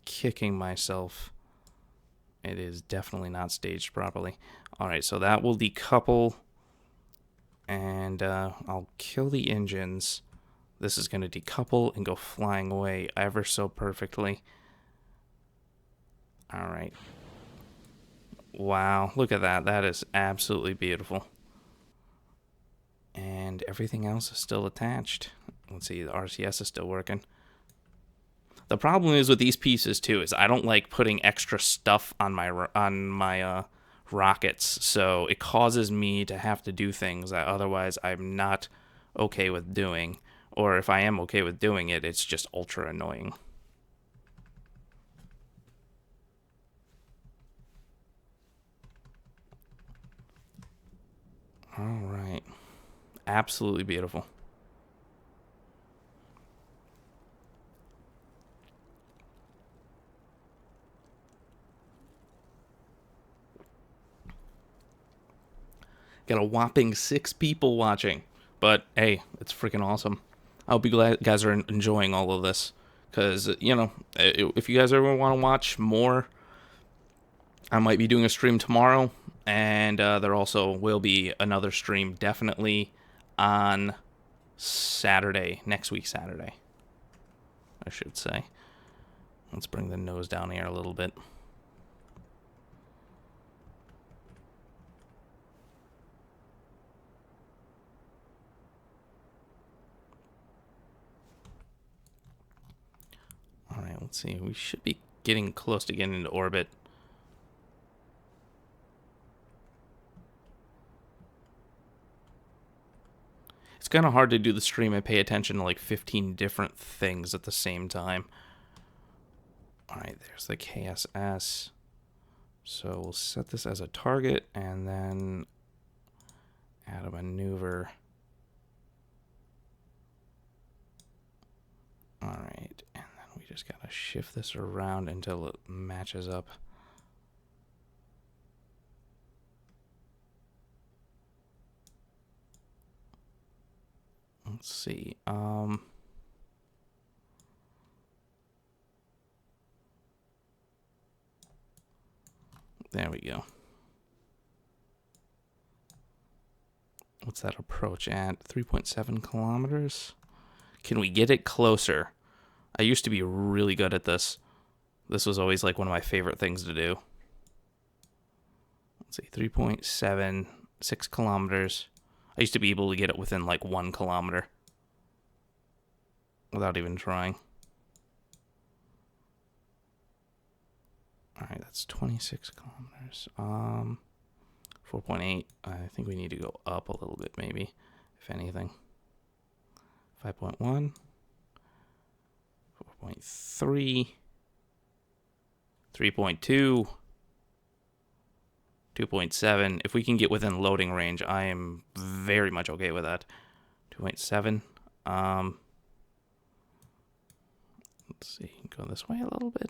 kicking myself. It is definitely not staged properly. All right, so that will decouple, and I'll kill the engines. This is going to decouple and go flying away ever so perfectly. All right. Wow, look at that. That is absolutely beautiful. And everything else is still attached. Let's see, the RCS is still working. The problem is with these pieces too is I don't like putting extra stuff on my rockets, so it causes me to have to do things that otherwise I'm not okay with doing, or if I am okay with doing it, it's just ultra annoying. All right, absolutely beautiful. Got a whopping 6 people watching. But hey, it's freaking awesome. I hope you guys are enjoying all of this. Because, you know, if you guys ever want to watch more, I might be doing a stream tomorrow. And there also will be another stream definitely on Saturday, next week, Saturday, I should say. Let's bring the nose down here a little bit. All right, let's see. We should be getting close to getting into orbit. It's kind of hard to do the stream and pay attention to like 15 different things at the same time. All right, there's the KSS. So we'll set this as a target and then add a maneuver. All right, and then we just gotta shift this around until it matches up. Let's see. There we go. What's that approach at? 3.7 kilometers? Can we get it closer? I used to be really good at this. This was always like one of my favorite things to do. Let's see, 3.76 kilometers. I used to be able to get it within like 1 kilometer without even trying. All right, that's 26 kilometers. 4.8. I think we need to go up a little bit, maybe, if anything. 5.1. 4.3. 3.2. 2.7. If we can get within loading range, I am very much okay with that. 2.7. Let's see. Go this way a little bit.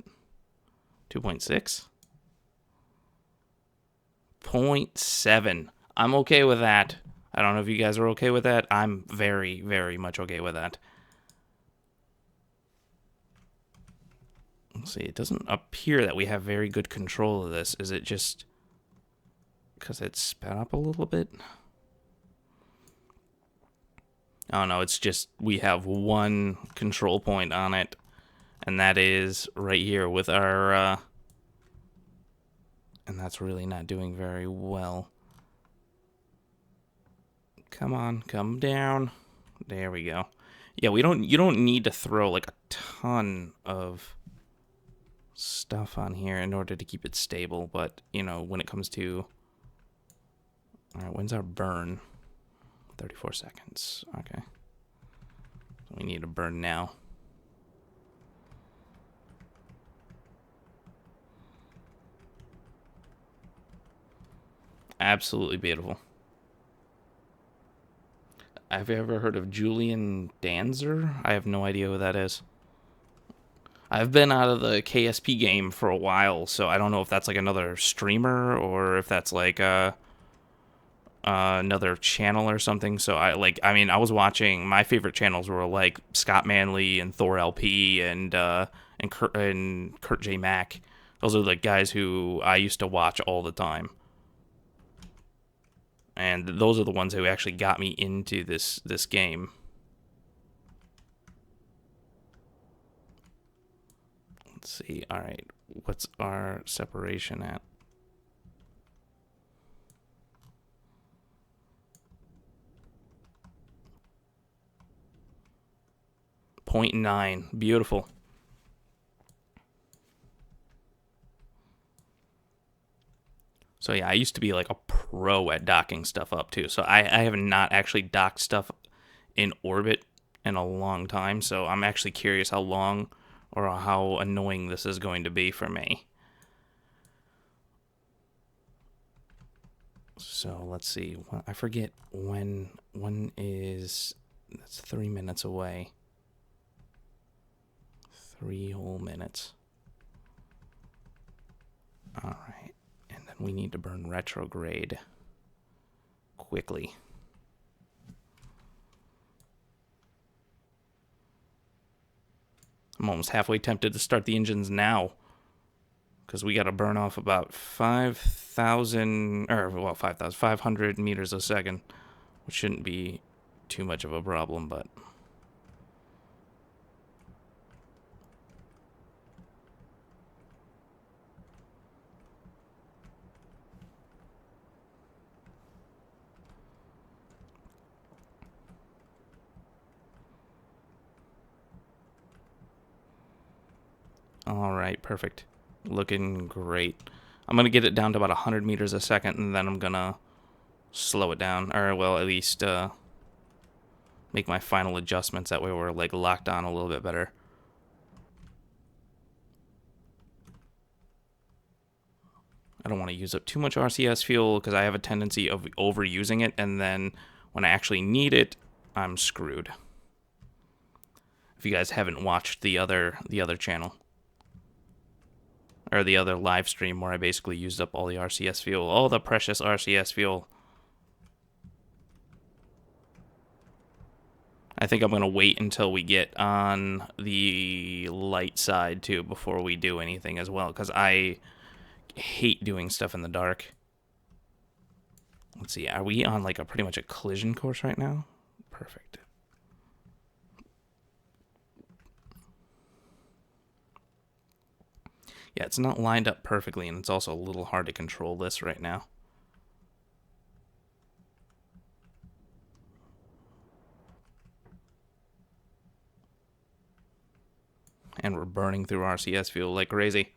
2.6. 0.7. I'm okay with that. I don't know if you guys are okay with that. I'm very, very much okay with that. Let's see. It doesn't appear that we have very good control of this. Is it just because it's sped up a little bit? Oh no, it's just we have one control point on it, and that is right here with our and that's really not doing very well. Come on, come down. There we go. Yeah, you don't need to throw like a ton of stuff on here in order to keep it stable, but you know, when it comes to all right, when's our burn? 34 seconds. Okay. So we need to burn now. Absolutely beautiful. Have you ever heard of Julian Danzer? I have no idea who that is. I've been out of the KSP game for a while, so I don't know if that's like another streamer or if that's like another channel or something. So I mean, I was watching. My favorite channels were like Scott Manley and Thor LP and Kurt J Mack. Those are the guys who I used to watch all the time. And those are the ones who actually got me into this game. Let's see. All right. What's our separation at? .9. Beautiful. So yeah, I used to be like a pro at docking stuff up too. So I have not actually docked stuff in orbit in a long time. So I'm actually curious how long or how annoying this is going to be for me. So let's see. I forget when is that's 3 minutes away. 3 whole minutes. All right. And then we need to burn retrograde quickly. I'm almost halfway tempted to start the engines now, because we got to burn off about 5,500 meters a second, which shouldn't be too much of a problem, but... All right, perfect. Looking great. I'm going to get it down to about 100 meters a second, and then I'm going to slow it down, or, well, at least make my final adjustments. That way we're, like, locked on a little bit better. I don't want to use up too much RCS fuel, because I have a tendency of overusing it, and then when I actually need it, I'm screwed. If you guys haven't watched the other channel, or the other live stream where I basically used up all the RCS fuel, all the precious RCS fuel. I think I'm going to wait until we get on the light side, too, before we do anything as well, because I hate doing stuff in the dark. Let's see, are we on, like, pretty much a collision course right now? Perfect. Yeah, it's not lined up perfectly, and it's also a little hard to control this right now. And we're burning through RCS fuel like crazy.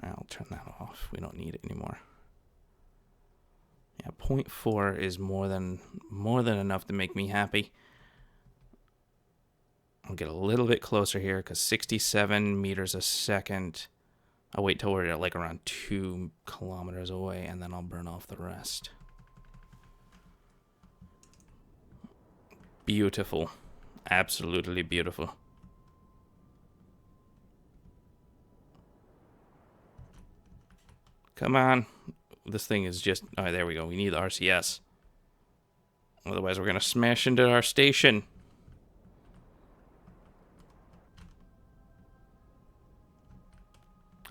I'll turn that off. We don't need it anymore. Yeah, 0.4 is more than enough to make me happy. I'll get a little bit closer here, because 67 meters a second. I'll wait till we're at like around 2 kilometers away, and then I'll burn off the rest. Beautiful. Absolutely beautiful. Come on. This thing is just... Oh, there we go. We need the RCS. Otherwise, we're going to smash into our station.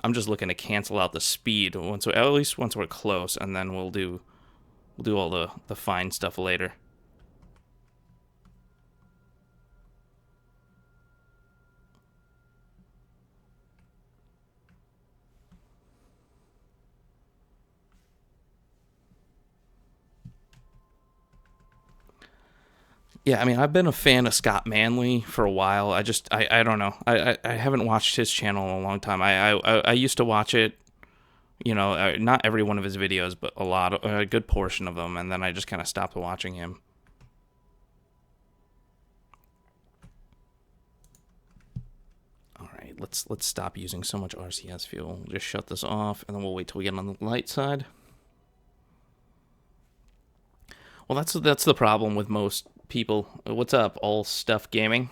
I'm just looking to cancel out the speed at least once we're close, and then we'll do all the fine stuff later. Yeah, I mean, I've been a fan of Scott Manley for a while. I don't know. I haven't watched his channel in a long time. I used to watch it, you know, not every one of his videos, but a good portion of them, and then I just kind of stopped watching him. All right, let's stop using so much RCS fuel. We'll just shut this off, and then we'll wait till we get on the light side. Well, that's the problem with most people. What's up, All Stuff Gaming?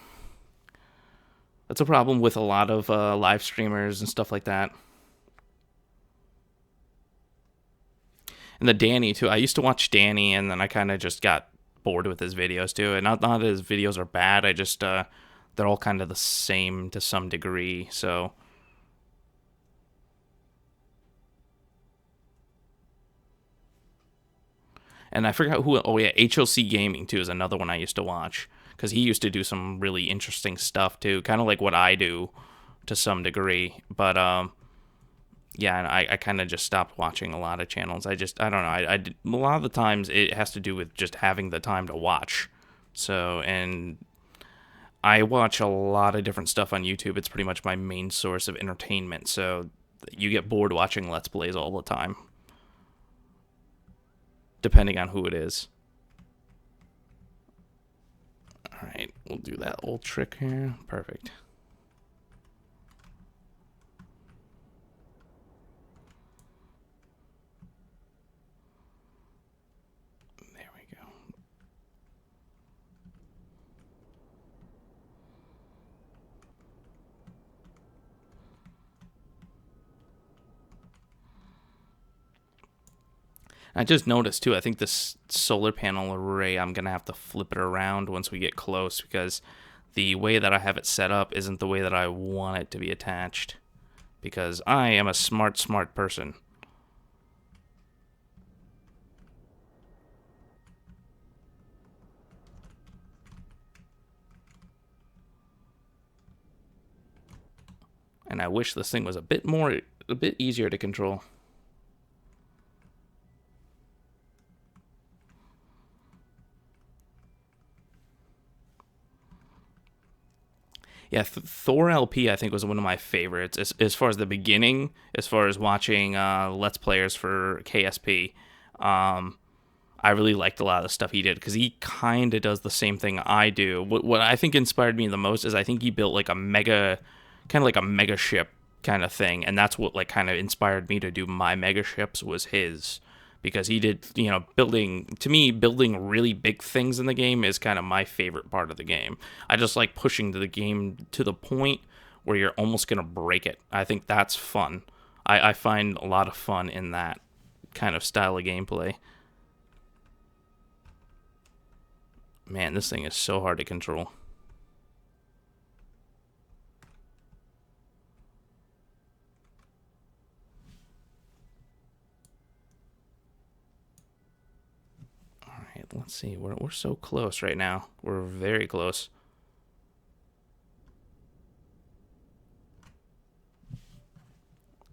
That's a problem with a lot of live streamers and stuff like that. And the Danny, too. I used to watch Danny, and then I kind of just got bored with his videos, too. And not that his videos are bad. I just, they're all kind of the same to some degree, so... And I forgot who... Oh, yeah, HLC Gaming, too, is another one I used to watch. because he used to do some really interesting stuff too, kind of like what I do to some degree. But yeah, and I kind of just stopped watching a lot of channels. I don't know. A lot of the times it has to do with just having the time to watch. So, and I watch a lot of different stuff on YouTube. It's pretty much my main source of entertainment. So you get bored watching Let's Plays all the time, depending on who it is. All right, we'll do that old trick here. Perfect. There we go. I just noticed too, I think this solar panel array, I'm going to have to flip it around once we get close, because the way that I have it set up isn't the way that I want it to be attached, because I am a smart person. And I wish this thing was a bit easier to control. Yeah, Thor LP I think was one of my favorites as far as the beginning, as far as watching Let's Players for KSP. I really liked a lot of the stuff he did, because he kind of does the same thing I do. What I think inspired me the most is I think he built like a mega, kind of like a mega ship kind of thing, and that's what like kind of inspired me to do my mega ships, was his, because he did, you know, building really big things in the game is kind of my favorite part of the game. I just like pushing the game to the point where you're almost gonna break it. I think that's fun. I find a lot of fun in that kind of style of gameplay. Man, this thing is so hard to control. All right, let's see. We're so close right now. We're very close.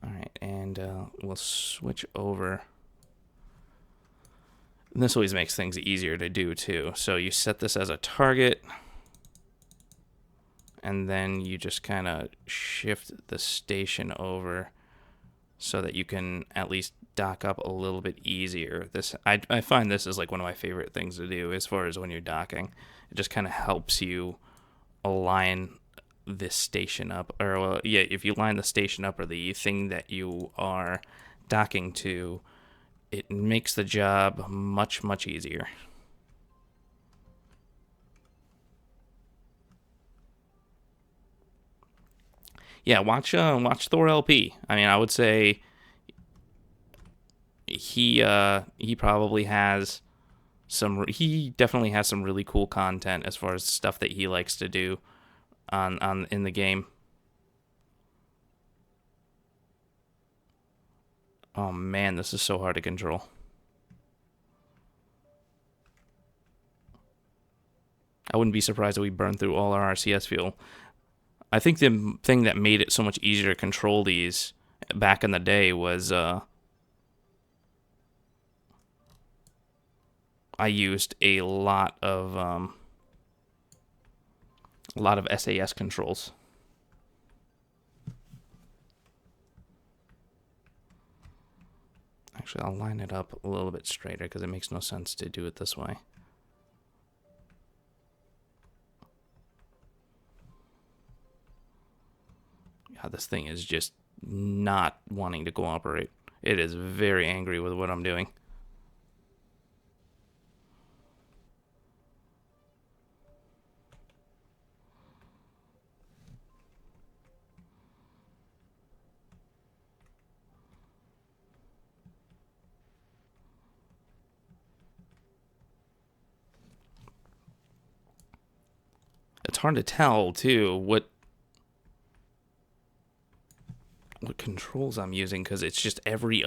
All right, and we'll switch over. And this always makes things easier to do too. So you set this as a target, and then you just kind of shift the station over so that you can at least dock up a little bit easier. I find this is like one of my favorite things to do as far as when you're docking. It just kind of helps you align this station up, or yeah, if you line the station up or the thing that you are docking to, it makes the job much easier. Yeah, watch Thor LP. I mean, I would say he probably has he definitely has some really cool content as far as stuff that he likes to do on in the game. Oh man, this is so hard to control. I wouldn't be surprised if we burn through all our RCS fuel. I think the thing that made it so much easier to control these back in the day was I used a lot of SAS controls. Actually, I'll line it up a little bit straighter because it makes no sense to do it this way. God, this thing is just not wanting to cooperate. It is very angry with what I'm doing. It's hard to tell too what controls I'm using, because it's just every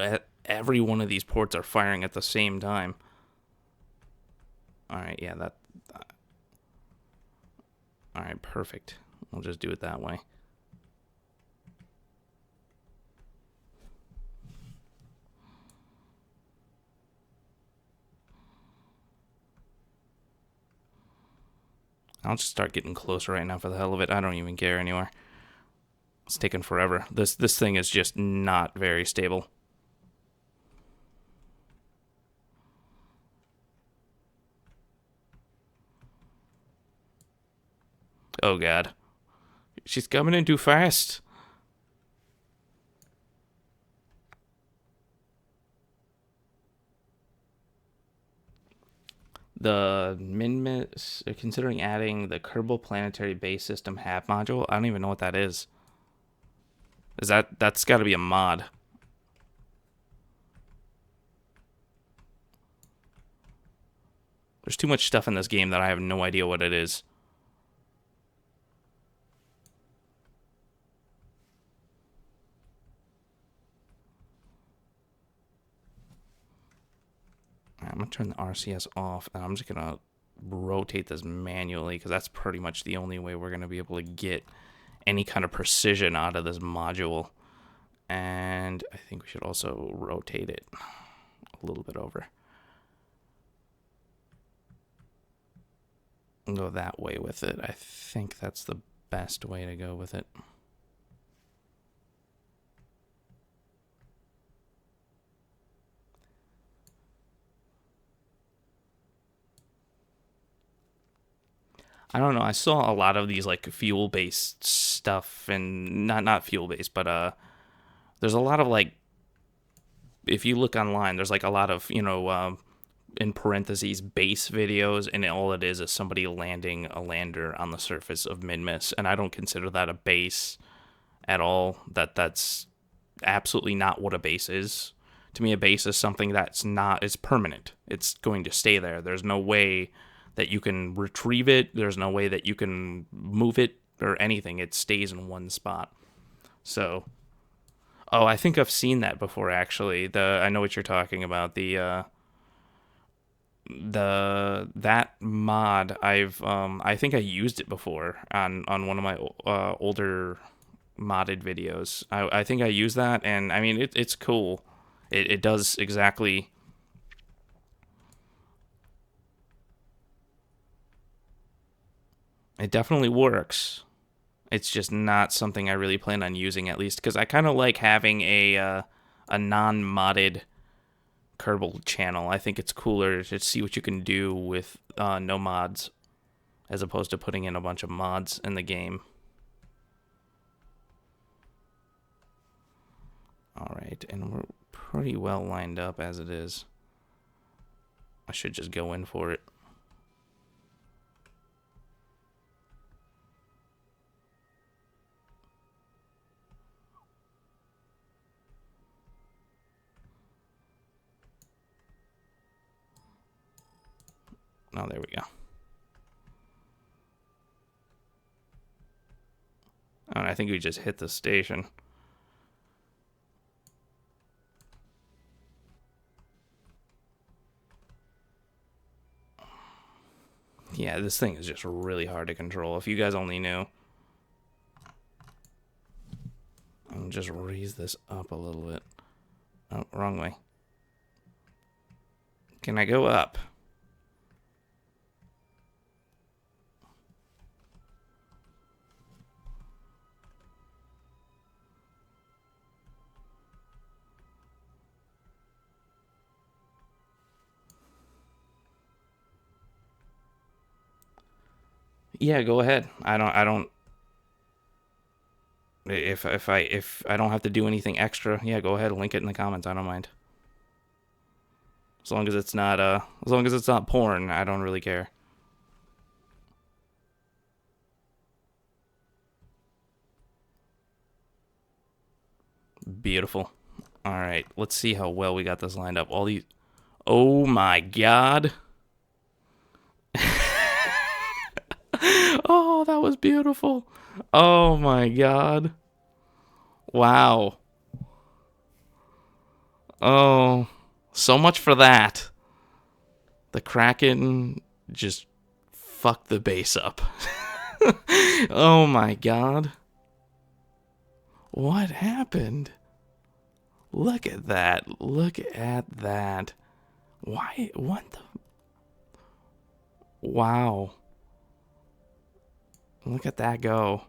one of these ports are firing at the same time. All right, yeah, that Alright, perfect. We'll just do it that way. I'll just start getting closer right now for the hell of it. I don't even care anymore. It's taking forever. This thing is just not very stable. Oh god. She's coming in too fast. The Minmus considering adding the Kerbal Planetary Base System Hab module. I don't even know what that is. That's got to be a mod. There's too much stuff in this game that I have no idea what it is. I'm going to turn the RCS off, and I'm just going to rotate this manually, because that's pretty much the only way we're going to be able to get any kind of precision out of this module. And I think we should also rotate it a little bit over. And go that way with it. I think that's the best way to go with it. I don't know. I saw a lot of these like fuel-based stuff, and not fuel-based, but there's a lot of like, if you look online, there's like a lot of, you know, in parentheses, base videos, and all it is somebody landing a lander on the surface of Minmus, and I don't consider that a base at all. That's absolutely not what a base is. To me, a base is something that's not, it's permanent. It's going to stay there. There's no way that you can retrieve it. There's no way that you can move it or anything. It stays in one spot. So, oh, I think I've seen that before, actually. I know what you're talking about. That mod, I think I used it before on one of my older modded videos. I think I used that, and I mean it's cool. It does exactly. It definitely works. It's just not something I really plan on using, at least because I kind of like having a non-modded Kerbal channel. I think it's cooler to see what you can do with no mods, as opposed to putting in a bunch of mods in the game. Alright, and we're pretty well lined up as it is. I should just go in for it. Oh, there we go. Oh, and I think we just hit the station. Yeah, this thing is just really hard to control. If you guys only knew. I'll just raise this up a little bit. Oh, wrong way. Can I go up? Yeah, go ahead. I don't. If I don't have to do anything extra, yeah, go ahead. Link it in the comments. I don't mind. As long as it's not porn, I don't really care. Beautiful. All right, let's see how well we got this lined up. All these. Oh my god. Oh, that was beautiful. Oh my god. Wow. Oh, so much for that. The Kraken just fucked the base up. Oh my god. What happened? Look at that. Look at that. Why? What the? Wow. Look at that go.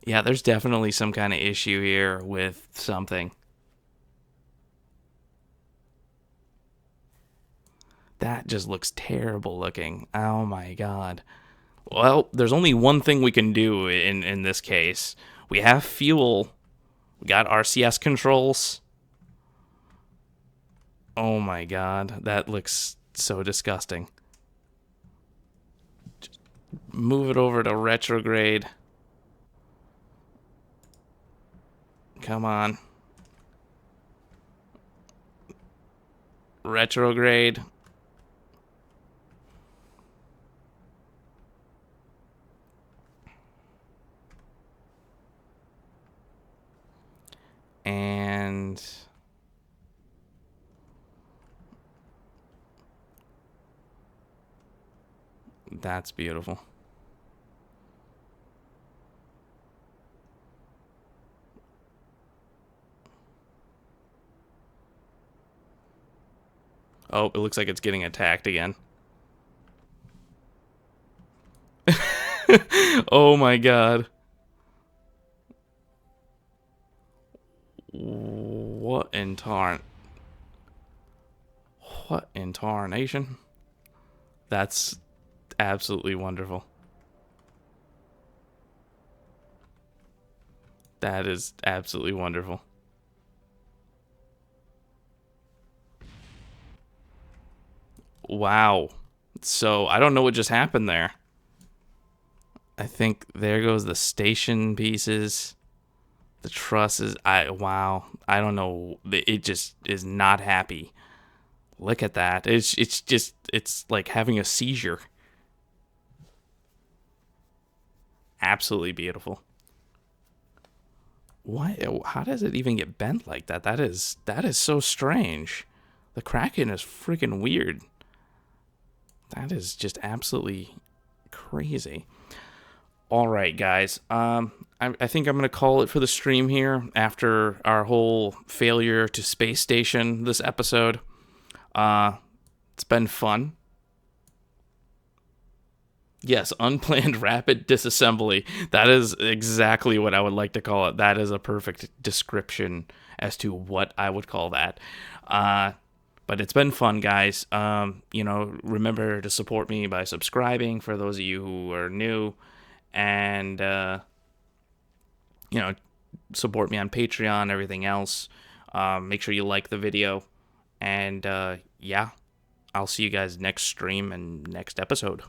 Yeah, there's definitely some kind of issue here with something. That just looks terrible looking. Oh my god. Well, there's only one thing we can do in this case. We have fuel. We got RCS controls. Oh my god, that looks so disgusting. Just move it over to retrograde. Come on. Retrograde. And that's beautiful. Oh, it looks like it's getting attacked again. Oh my god. What in What in tarnation? That's absolutely wonderful. That is absolutely wonderful. Wow. So, I don't know what just happened there. I think there goes the station pieces. The trusses. Wow. I don't know. It just is not happy. Look at that. It's like having a seizure. Absolutely beautiful. What? How does it even get bent like that? That is so strange. The Kraken is freaking weird. That is just absolutely crazy. All right, guys. I think I'm gonna call it for the stream here after our whole failure to space station this episode. It's been fun. Yes, unplanned rapid disassembly. That is exactly what I would like to call it. That is a perfect description as to what I would call that. But it's been fun, guys. Remember to support me by subscribing for those of you who are new, and support me on Patreon, everything else. Make sure you like the video, and yeah, I'll see you guys next stream and next episode.